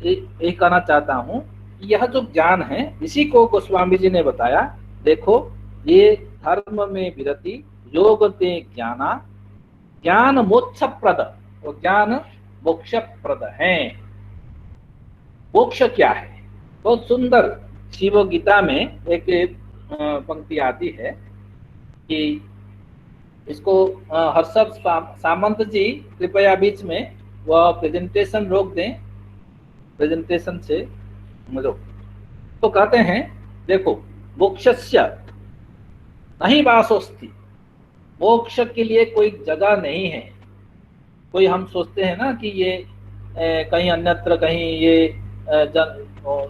ये कहना चाहता हूँ कि यह जो ज्ञान है इसी को गोस्वामी जी ने बताया। देखो, ये धर्म में विरति, योग ते ज्ञाना, ज्ञान मोक्ष प्रद, और ज्ञान मोक्ष प्रद है। मोक्ष क्या है? बहुत सुंदर शिव गीता में एक पंक्ति आती है कि इसको हर्षद सामंत जी कृपया बीच में वह प्रेजेंटेशन रोक दें, प्रेजेंटेशन से रोक। तो कहते हैं, देखो, मोक्षस्य नहीं वासोस्ति, मोक्ष के लिए कोई जगह नहीं है। कोई हम सोचते हैं ना कि ये कहीं अन्यत्र, कहीं ये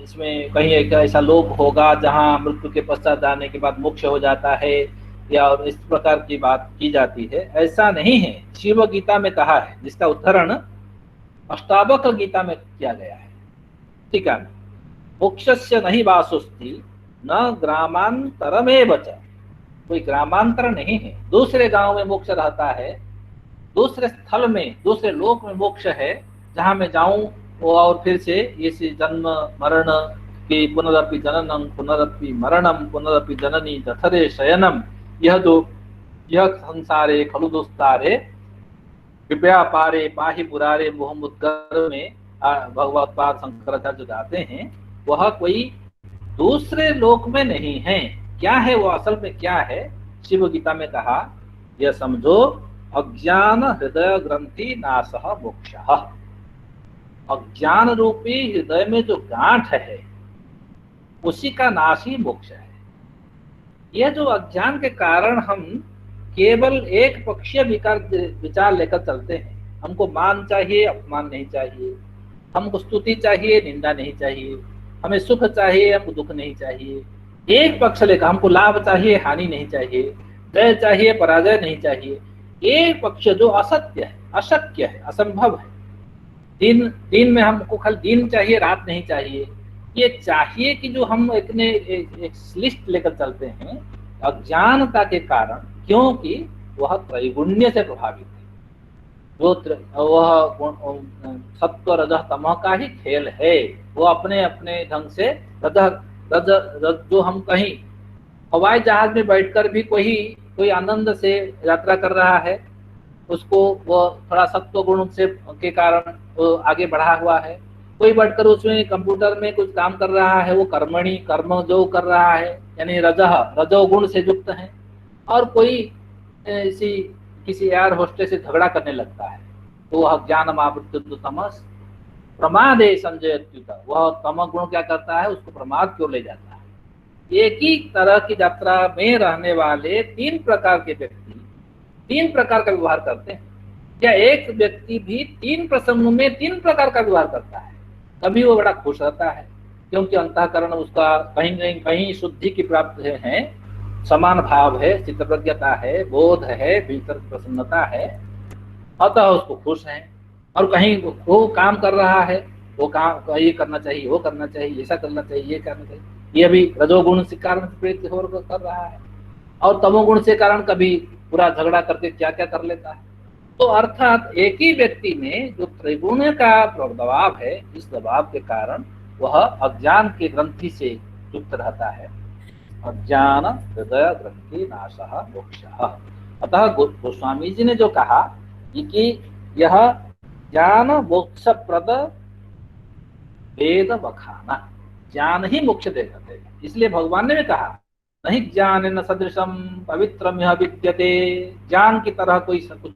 इसमें कहीं एक ऐसा लोक होगा जहां मृत्यु के पश्चात जाने के बाद मोक्ष हो जाता है, या और इस प्रकार की बात की जाती है। ऐसा नहीं है। शिव गीता में कहा है, जिसका उद्धरण अष्टावक्र गीता में किया गया है। ठीक है, मोक्षस्य नहीं वासुस्ति न ग्रामांतरमेव च, कोई ग्रामांतर नहीं है, दूसरे गांव में मोक्ष रहता है, दूसरे स्थल में, दूसरे लोक में मोक्ष है, जहां मैं जाऊं और फिर से इस जन्म मरण की पुनरपि जननम पुनरपि मरणम पुनरपि जननी जठरे शयनम, यह संसारे खलु दुस्तारे कृपया पारे पाहि पुरारे मोहमुद्गर में भगवत पाद शंकराचार्य गाते हैं, वह कोई दूसरे लोक में नहीं है। क्या है वो? असल में क्या है? शिव गीता में कहा, यह समझो, अज्ञान हृदय ग्रंथि नाशः मोक्षः। अज्ञान रूपी हृदय में जो गांठ है उसी का नाश ही मोक्ष है। यह जो अज्ञान के कारण हम केवल एक पक्षीय विचार लेकर चलते हैं, हमको मान चाहिए, अपमान नहीं चाहिए, हमको स्तुति चाहिए, निंदा नहीं चाहिए, हमें सुख चाहिए, हमको दुख नहीं चाहिए, एक पक्ष लेकर हमको लाभ चाहिए, हानि नहीं चाहिए, जय चाहिए, पराजय नहीं चाहिए, एक पक्ष जो असत्य है, अशक्य है, असंभव है। दिन में हमको खाली दिन चाहिए, रात नहीं चाहिए, ये चाहिए कि जो हम एक लिस्ट लेकर चलते हैं अज्ञानता के कारण, क्योंकि वह त्रैगुण्य से प्रभावित है। वह सत्व रजः तमः का ही खेल है। वो अपने अपने ढंग से जो हम कहीं हवाई जहाज में बैठकर भी कोई आनंद से यात्रा कर रहा है, उसको वो थोड़ा सत्व गुण से के कारण वो आगे बढ़ा हुआ है। कोई बैठकर उसमें कंप्यूटर में कुछ काम कर रहा है, वो कर्म जो कर रहा है, यानी रजोगुण से युक्त है। और कोई किसी एयर होस्टेस से झगड़ा करने लगता है, तो वह ज्ञानम आवृत्त तमस प्रमादे संजयत्युत, वह तम गुण क्या करता है? उसको प्रमाद क्यों ले जाता है। एक ही तरह की यात्रा में रहने वाले तीन प्रकार के व्यक्ति तीन प्रकार का व्यवहार करते हैं। क्या एक व्यक्ति भी तीन प्रसंगों में तीन प्रकार का व्यवहार करता है? कभी वो बड़ा खुश रहता है क्योंकि अंतःकरण उसका कहीं शुद्धि की प्राप्ति है, समान भाव है, चित्तप्रज्ञता है, बोध है, भीतर प्रसन्नता है, अतः उसको खुश है। और कहीं वो काम कर रहा है, वो काम ये करना चाहिए, वो करना चाहिए, ऐसा करना चाहिए, ये करना चाहिए, ये भी रजोगुण से कारण से प्रेरित हो कर रहा है। और तमोगुण से कारण कभी पूरा झगड़ा करके क्या क्या कर लेता है। तो अर्थात एक ही व्यक्ति में जो त्रिगुण का दबाव है, इस दबाव के कारण वह अज्ञान के ग्रंथि से युक्त रहता है। अज्ञान हृदय ग्रंथि नाशः मोक्षः। अतः गोस्वामी जी ने जो कहा कि यह ज्ञान मोक्ष प्रद वेद बखाना, ज्ञान ही मोक्ष देगा। इसलिए भगवान ने भी कहा, नहीं ज्ञान न सदृशम पवित्रम यह विद्यते, ज्ञान की तरह कोई कुछ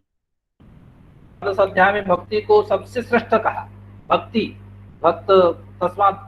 द्वादश अध्याय में भक्ति को सबसे श्रेष्ठ कहा। भक्ति भक्त तस्मात्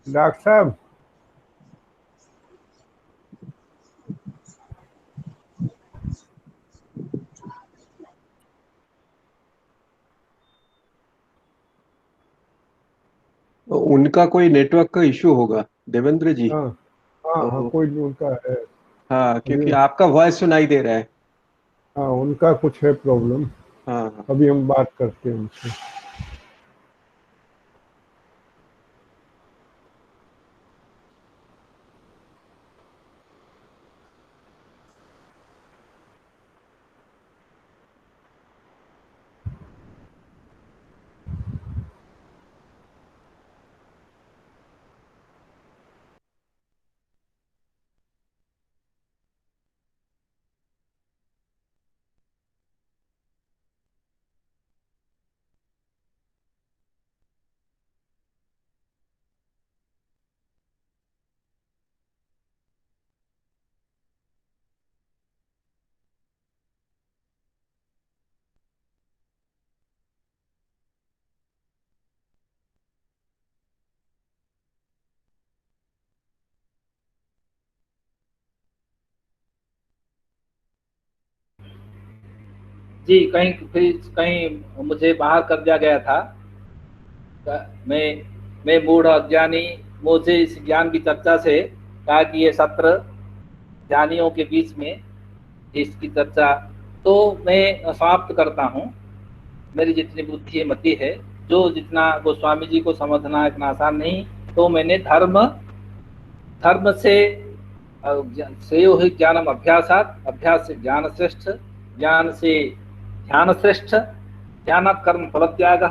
डॉक्टर साहब, उनका कोई नेटवर्क का इशू होगा देवेंद्र जी। हाँ हाँ हाँ, कोई नहीं, उनका है। हाँ, क्योंकि अभी आपका वॉइस सुनाई दे रहा है। हाँ, उनका कुछ है प्रॉब्लम। हाँ हाँ। अभी हम बात करते हैं उनसे। जी, कहीं मुझे बाहर कर दिया गया था। मैं मूढ़ अज्ञानी, मुझे इस ज्ञान की चर्चा से कहा कि ये सत्र ज्ञानियों के बीच में इसकी चर्चा, तो मैं समाप्त करता हूँ। मेरी जितनी बुद्धि मति है, जो जितना गोस्वामी जी को समझना इतना आसान नहीं, तो मैंने धर्म से श्रेयो हि ज्ञानम अभ्यासात, अभ्यास से ज्ञान श्रेष्ठ, ज्ञान से ध्यान श्रेष्ठ, ध्यान कर्म फल त्याग,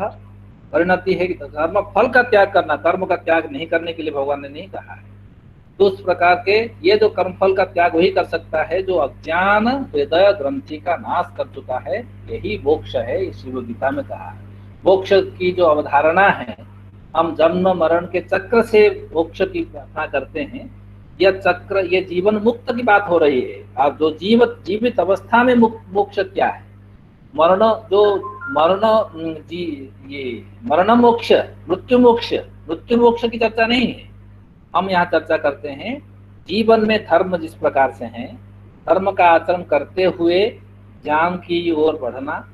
परिणति है कि कर्म फल का त्याग करना, कर्म का त्याग नहीं करने के लिए भगवान ने नहीं कहा है। तो उस प्रकार के ये जो कर्म फल का त्याग वही कर सकता है जो अज्ञान हृदय ग्रंथि का नाश कर चुका है। यही मोक्ष है, इस शिव गीता में कहा है। मोक्ष की जो अवधारणा है, हम जन्म मरण के चक्र से मोक्ष की प्रार्थना करते हैं। यह चक्र, ये जीवन मुक्त की बात हो रही है। और जो जीवित अवस्था में मोक्ष क्या है? मरण, जो मरण जी, ये मरण मोक्ष, मृत्यु मोक्ष की चर्चा नहीं है। हम यहाँ चर्चा करते हैं जीवन में धर्म जिस प्रकार से है, धर्म का आचरण करते हुए ज्ञान की ओर बढ़ना,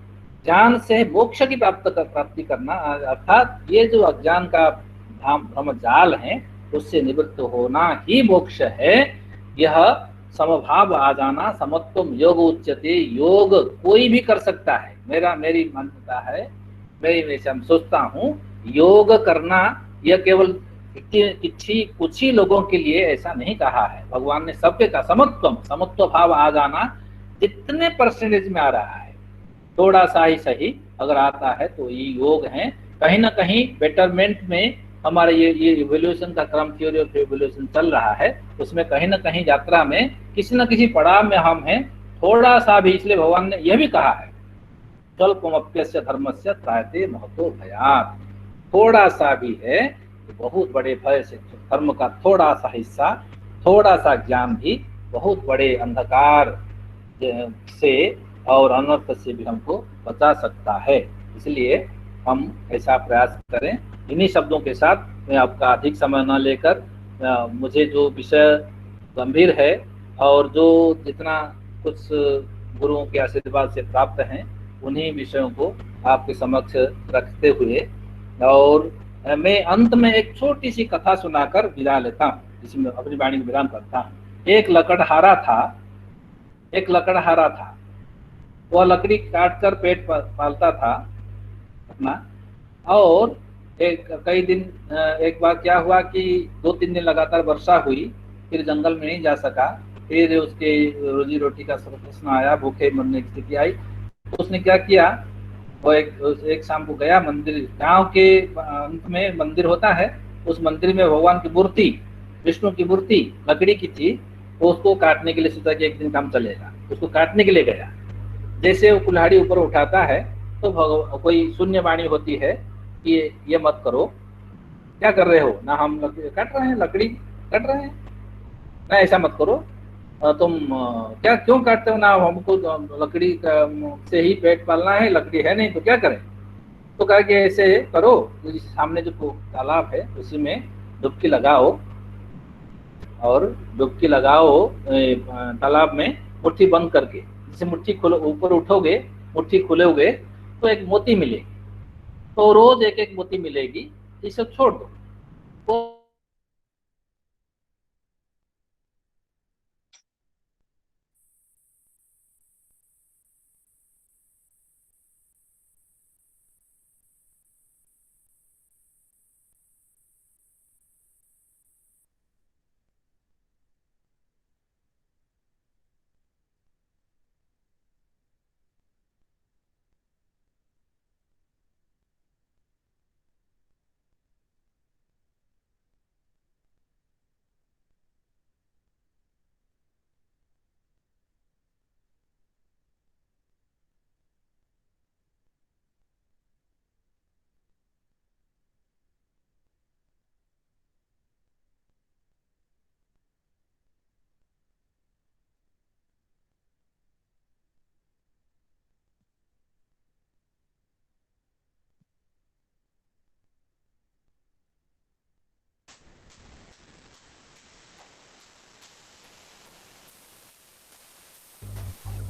ज्ञान से मोक्ष की प्राप्ति करना, अर्थात ये जो अज्ञान का भ्रम जाल है उससे निवृत्त होना ही मोक्ष है। यह समभाव आ जाना, समत्वम योग उच्यते। योग कोई भी कर सकता है, मेरी मान्यता है, मैं सोचता हूँ योग करना यह केवल कुछ ही लोगों के लिए ऐसा नहीं कहा है। भगवान ने सबके कहा, समत्व भाव आ जाना जितने परसेंटेज में आ रहा है, थोड़ा सा ही सही अगर आता है तो ये योग है। कहीं ना कहीं बेटरमेंट में हमारे ये इवोल्यूशन का क्रम, थ्योरी ऑफ इवोल्यूशन चल रहा है, उसमें कहीं ना कहीं यात्रा में किसी न किसी पड़ाव में हम हैं, थोड़ा सा भी। इसलिए भगवान ने यह भी कहा है, स्वल्पमप्यस्य धर्मस्य त्रायते महतो भयात्। थोड़ा सा भी है तो बहुत बड़े भय से, धर्म का थोड़ा सा हिस्सा, थोड़ा सा ज्ञान भी बहुत बड़े अंधकार से और अनर्थ से भी हमको बचा सकता है। इसलिए हम ऐसा प्रयास करें। इन्हीं शब्दों के साथ मैं आपका अधिक समय न लेकर, मुझे जो विषय गंभीर है और जो जितना कुछ गुरुओं के आशीर्वाद से प्राप्त हैं, उन्हीं विषयों को आपके समक्ष रखते हुए, और मैं अंत में एक छोटी सी कथा सुनाकर विदा लेता हूँ, जिसमें अपनी वाणी को विराम करता हूँ। एक लकड़हारा था। वह लकड़ी काटकर पेट पालता था अपना। और एक बार क्या हुआ कि 2-3 दिन लगातार वर्षा हुई फिर जंगल में नहीं जा सका, फिर उसके रोजी रोटी का प्रश्न आया, भूखे मरने की स्थिति आई। तो उसने क्या किया, वो एक शाम को गया मंदिर, गांव के अंत में मंदिर होता है, उस मंदिर में भगवान की मूर्ति, विष्णु की मूर्ति लकड़ी की थी। तो उसको काटने के लिए सोचा कि एक दिन काम चलेगा, उसको काटने के लिए गया। जैसे वो कुल्हाड़ी ऊपर उठाता है तो कोई शून्य वाणी होती है कि ये मत करो, क्या कर रहे हो, ना हम काट रहे हैं, लकड़ी काट रहे हैं, ना ऐसा मत करो, तुम क्या क्यों काटते हो, ना हमको लकड़ी से ही पेट पालना है, लकड़ी है नहीं तो क्या करें। तो कहा कि ऐसे करो, सामने जो तालाब है उसी में डुबकी लगाओ, और डुबकी लगाओ तालाब में मुट्ठी बंद करके, जैसे मुट्ठी खोलो ऊपर उठोगे, मुट्ठी खोलोगे तो एक मोती मिलेगी, तो रोज एक एक मोती मिलेगी, इसे छोड़ दो। तो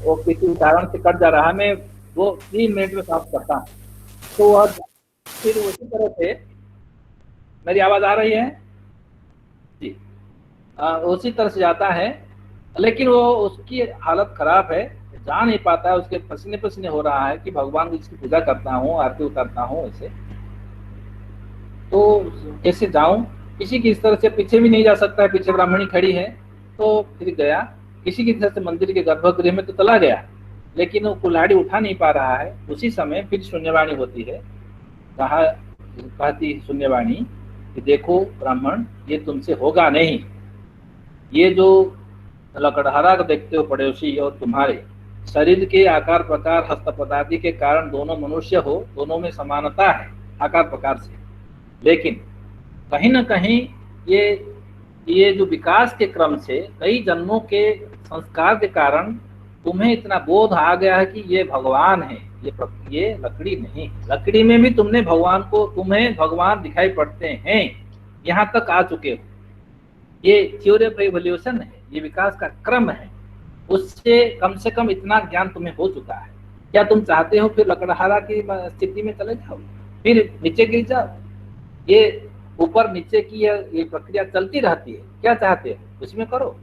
वो किसी कारण से कट जा रहा है, मैं वो 3 मिनट में साफ करता हूँ। तो वह फिर उसी तरह से, मेरी आवाज आ रही है जी, उसी तरह से जाता है, लेकिन वो उसकी हालत खराब है, जा नहीं पाता है, उसके पसीने पसीने हो रहा है कि भगवान की इसकी पूजा करता हूँ, आरती उतारता हूँ ऐसे, तो कैसे जाऊं, किसी की इस तरह से पीछे भी नहीं जा सकता है, पीछे ब्राह्मणी खड़ी है। तो फिर गया, किसी की तरह से मंदिर के गर्भगृह में तो चला गया, लेकिन वो कुल्हाड़ी उठा नहीं पा रहा है। उसी समय फिर शून्यवाणी होती है, कहती शून्यवाणी कि देखो ब्राह्मण, ये तुमसे होगा नहीं, ये जो लकड़हारा को देखते हो पड़ोसी और तुम्हारे शरीर के आकार प्रकार हस्त पदादि के कारण दोनों मनुष्य हो, दोनों में समानता है आकार प्रकार से, लेकिन कहीं ना कहीं ये जो विकास के क्रम से कई जन्मों के संस्कार के कारण तुम्हें इतना बोध आ गया है कि ये भगवान है, ये लकड़ी नहीं, लकड़ी में भी तुमने भगवान को, तुम्हें भगवान दिखाई पड़ते हैं, यहाँ तक आ चुके हो। ये थ्योरी ऑफ इवोल्यूशन है, ये विकास का क्रम है, उससे कम से कम इतना ज्ञान तुम्हें हो चुका है। क्या तुम चाहते हो फिर लकड़हारा की स्थिति में चले जाओ, फिर नीचे गिर जाओ? ये ऊपर नीचे की ये प्रक्रिया चलती रहती है, क्या चाहते हो उसमें करो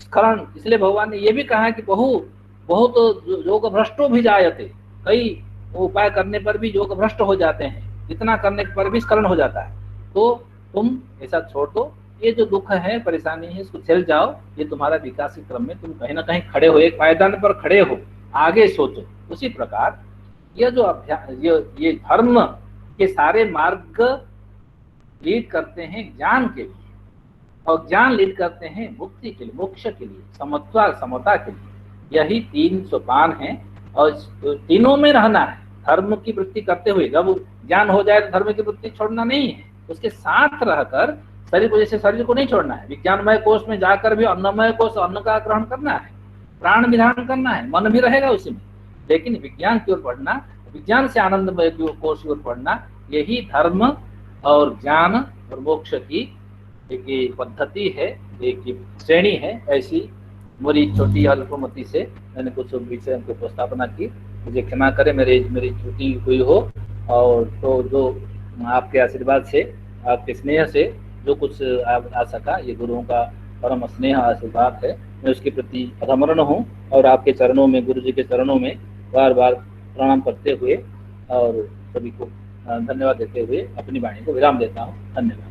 स्खलन। इसलिए भगवान ने ये भी कहा है कि बहुत योग भ्रष्टो भी जायते, कई उपाय करने पर भी योग भ्रष्ट हो जाते हैं, इतना करने पर भी स्खलन हो जाता है। तो तुम ऐसा छोड़ दो, ये जो दुख है, परेशानी है, इसको झेल जाओ, ये तुम्हारा विकास के क्रम में तुम कहीं ना कहीं खड़े हो, एक पायदान पर खड़े हो, आगे सोचो। उसी प्रकार यह जो अभ्यास, ये धर्म के सारे मार्ग लीड करते हैं ज्ञान के लिए, और ज्ञान लीड करते हैं मुक्ति के लिए, मोक्ष के लिए, समता के लिए। यही 3 सोपान है, और तीनों में रहना है, धर्म की वृत्ति करते हुए। जब ज्ञान हो जाए तो धर्म की वृत्ति छोड़ना नहीं है, उसके साथ रहकर शरीर को, जैसे शरीर को नहीं छोड़ना है, विज्ञानमय कोष में जाकर भी अन्नमय कोष, अन्न का ग्रहण करना है, प्राण विधान करना है, मन भी रहेगा उसी में, लेकिन विज्ञान की ओर बढ़ना, विज्ञान से आनंदमय कोष की ओर बढ़ना, यही धर्म और ज्ञान और मोक्ष की एक पद्धति है, एक श्रेणी है। ऐसी मेरी छोटी अल्पमति से मैंने कुछ विषय को प्रस्तावना की, मुझे क्षमा करें, मेरी छुट्टी हुई हो, और तो जो आपके आशीर्वाद से, आपके स्नेह से जो कुछ आ सका, ये गुरुओं का परम स्नेह आशीर्वाद है, मैं उसके प्रति अधमरण हूँ, और आपके चरणों में, गुरु जी के चरणों में बार बार प्रणाम करते हुए और सभी को धन्यवाद देते हुए अपनी वाणी को विराम देता हूँ। धन्यवाद।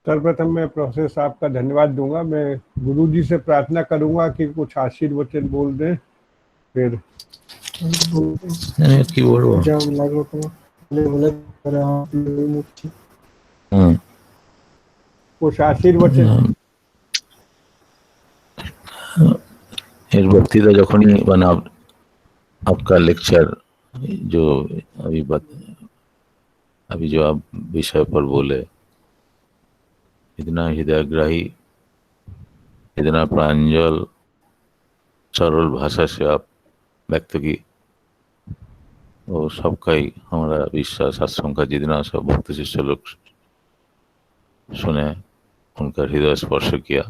सर्वप्रथम मैं प्रोफेसर साहब का धन्यवाद दूंगा। मैं गुरुजी से प्रार्थना करूंगा कि कुछ आशीर्वचन बोल दें, फिर कीबोर्ड कुछ आशीर्वचन। এর বক্তৃতা যখনই মানে आपका लेक्चर जो अभी जो आप विषय पर बोले, इतना हृदयग्राही, इतना प्रांजल सरल भाषा से आप व्यक्त की, और सबका ही हमारा विश्वास आश्रम का जितना सब भक्त शिष्य लोग सुने, उनका हृदय स्पर्श किया।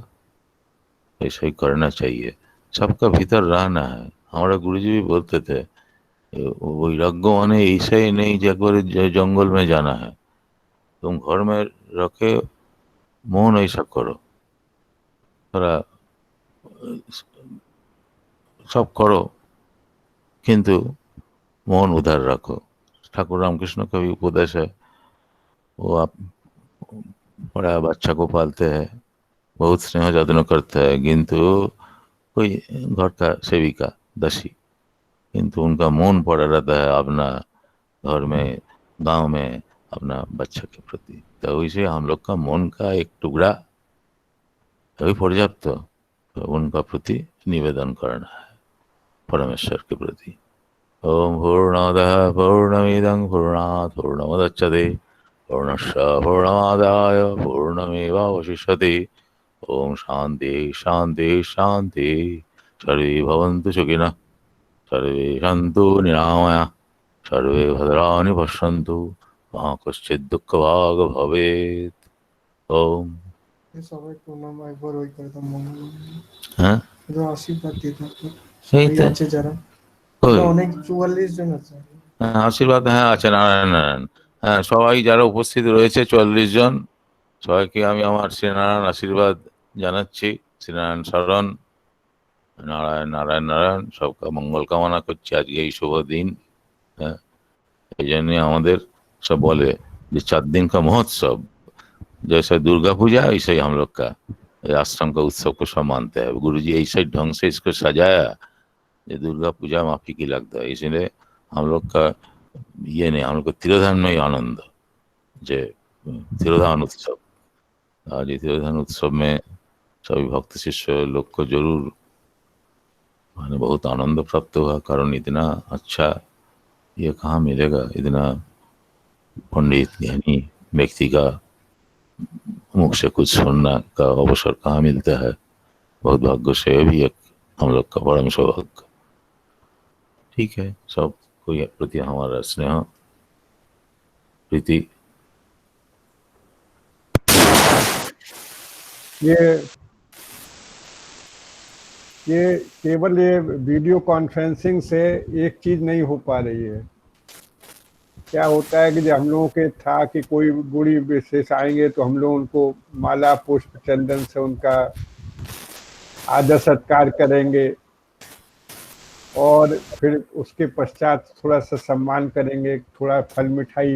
ऐसा ही करना चाहिए, सबका भीतर रहना है। हमारा गुरुजी भी बोलते थे वैराग्य माने ऐसा ही नहीं कि एक बार जंगल में जाना है, तुम घर में रखे मौन ऐसा करो, थोड़ा सब करो किंतु मौन उधर रखो। ठाकुर रामकृष्ण का भी उपदेश है, वो आप बड़ा बच्चा को पालते हैं, बहुत स्नेह जत्न करते हैं, किंतु कोई घर का सेविका दसी, किंतु उनका मौन पड़ा रहता है अपना घर में, गांव में अपना बच्चा के प्रति। तो वैसे हम लोग का मौन का एक टुकड़ा अभी पर्याप्त तो उनका प्रति निवेदन करना है परमेश्वर के प्रति। ओम पूर्णमदः पूर्णमिदं पूर्णात् पूर्णमुदच्यते पूर्णस्य पूर्णमादाय पूर्णमेवावशिष्यते। ओम शांति शांति शांति। सर्वे भवन्तु सुखिनः, सर्वे सन्तु निरामयाः, सर्वे भद्राणि पश्यन्तु, मा कश्चित् दुःखभाग् भवेत्। ओम সবাই প্রণাম একবার ওই করে দাও মঙ্গল। হ্যাঁ একটু আশীর্বাদ দিয়ে দাও। সেই এই তো আছে যারা কই অনেক 44 জন আছে। হ্যাঁ, আশীর্বাদ হ্যাঁ আছে নারায়ণ নারায়ণ। হ্যাঁ সবাই যারা উপস্থিত রয়েছে 40 জন, সবাইকে আমি আমার শ্রীনারায়ণ আশীর্বাদ জানাচ্ছি। শ্রীনারায়ণ শরণ, नारायण नारायण नारायण। सबका मंगल कामना करছি আজকে এই শুভ দিন। হ্যাঁ এই জন্য আমাদের सब बोले जो 4 दिन का महोत्सव, जैसे दुर्गा पूजा ऐसे ही हम लोग का आश्रम का उत्सव को सब मानते हैं। गुरु जी ऐसे ढंग से इसको सजाया ये दुर्गा पूजा माफी की लगता है, इसलिए हम लोग का ये नहीं, हम लोग को तिरोधान में ही आनंद, जे तिरोधान उत्सव। आज ये तिरोधान उत्सव में सभी भक्त शिष्य लोग को जरूर मैंने बहुत आनंद प्राप्त हुआ, कारण इतना अच्छा ये कहाँ मिलेगा, इतना पंडित ज्ञानी व्यक्ति का मुख से कुछ सुनना का अवसर कहाँ मिलता है। बहुत भाग्य से भी एक हम लोग का परम सौभाग्य। ठीक है, सब कोई प्रति हमारा स्नेह प्रीति। ये केवल ये वीडियो कॉन्फ्रेंसिंग से एक चीज नहीं हो पा रही है। क्या होता है कि जब हम लोगों के था कि कोई गुड़ी विशेष आएंगे तो हम लोग उनको माला पुष्प चंदन से उनका आदर सत्कार करेंगे और फिर उसके पश्चात थोड़ा सा सम्मान करेंगे, थोड़ा फल मिठाई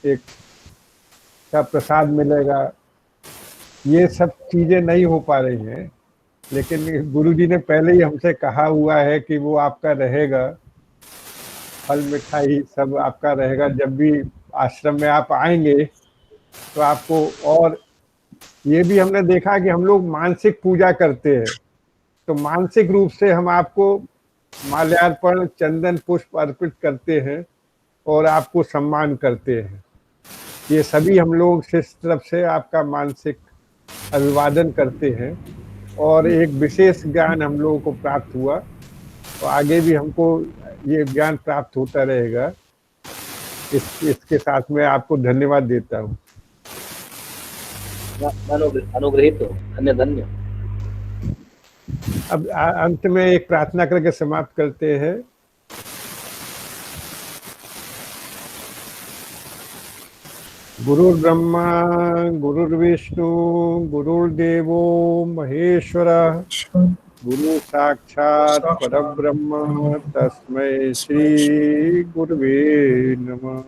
एक का प्रसाद मिलेगा। ये सब चीज़ें नहीं हो पा रही हैं, लेकिन गुरुजी ने पहले ही हमसे कहा हुआ है कि वो आपका रहेगा, फल मिठाई सब आपका रहेगा। जब भी आश्रम में आप आएंगे तो आपको, और ये भी हमने देखा कि हम लोग मानसिक पूजा करते हैं, तो मानसिक रूप से हम आपको माल्यार्पण चंदन पुष्प अर्पित करते हैं और आपको सम्मान करते हैं। ये सभी हम लोग से तरफ से आपका मानसिक अभिवादन करते हैं और एक विशेष ज्ञान हम लोगों को प्राप्त हुआ, तो आगे भी हमको ये ज्ञान प्राप्त होता रहेगा। इसके साथ में आपको धन्यवाद देता हूँ। अनुग्रहित हो, धन्य धन्य। अब अंत में एक प्रार्थना करके समाप्त करते हैं। गुरुर्ब्रह्मा गुरुर्विष्णु गुरुर्देवो महेश्वरः, गुरु साक्षात् परब्रह्म तस्मै श्री गुरुवे नमः।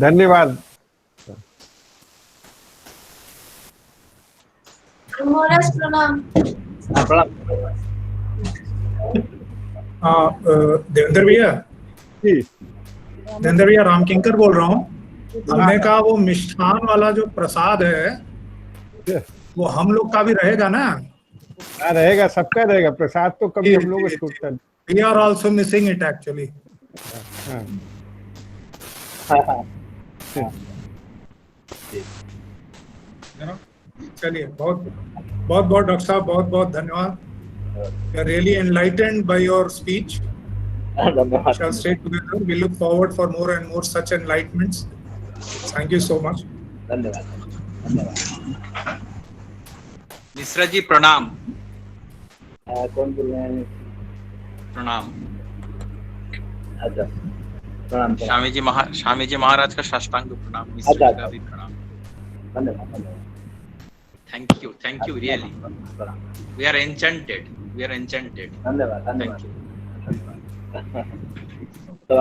धन्यवाद। महाराज प्रणाम। प्रणाम। देवेंद्र भैया, जी देवेंद्र भैया राम किंकर बोल रहा हूँ। हमने कहा वो मिष्ठान वाला जो प्रसाद है वो हम लोग का भी रहेगा ना? हाँ, रहेगा, सबका रहेगा प्रसाद, तो कभी हम लोग छूटता नहीं। We are also missing it actually. हाँ, हाँ हाँ You know? चलिए, बहुत बहुत डॉक्टर साहब, बहुत बहुत धन्यवाद। We are really enlightened by your speech. धन्यवाद। Shall stay together. We look forward for more and more such enlightenments. Thank you so much. धन्यवाद। धन्यवाद। मिश्रा जी प्रणाम। कौन बोल रहे हैं? प्रणाम। अच्छा, प्रणाम। स्वामी जी महाराज का साष्टांग प्रणाम। मिश्रा अच्छा, जी का भी प्रणाम। धन्यवाद। धन्यवाद। Thank you really. We are enchanted. धन्यवाद। धन्यवाद। Thank you. धन्यवाद।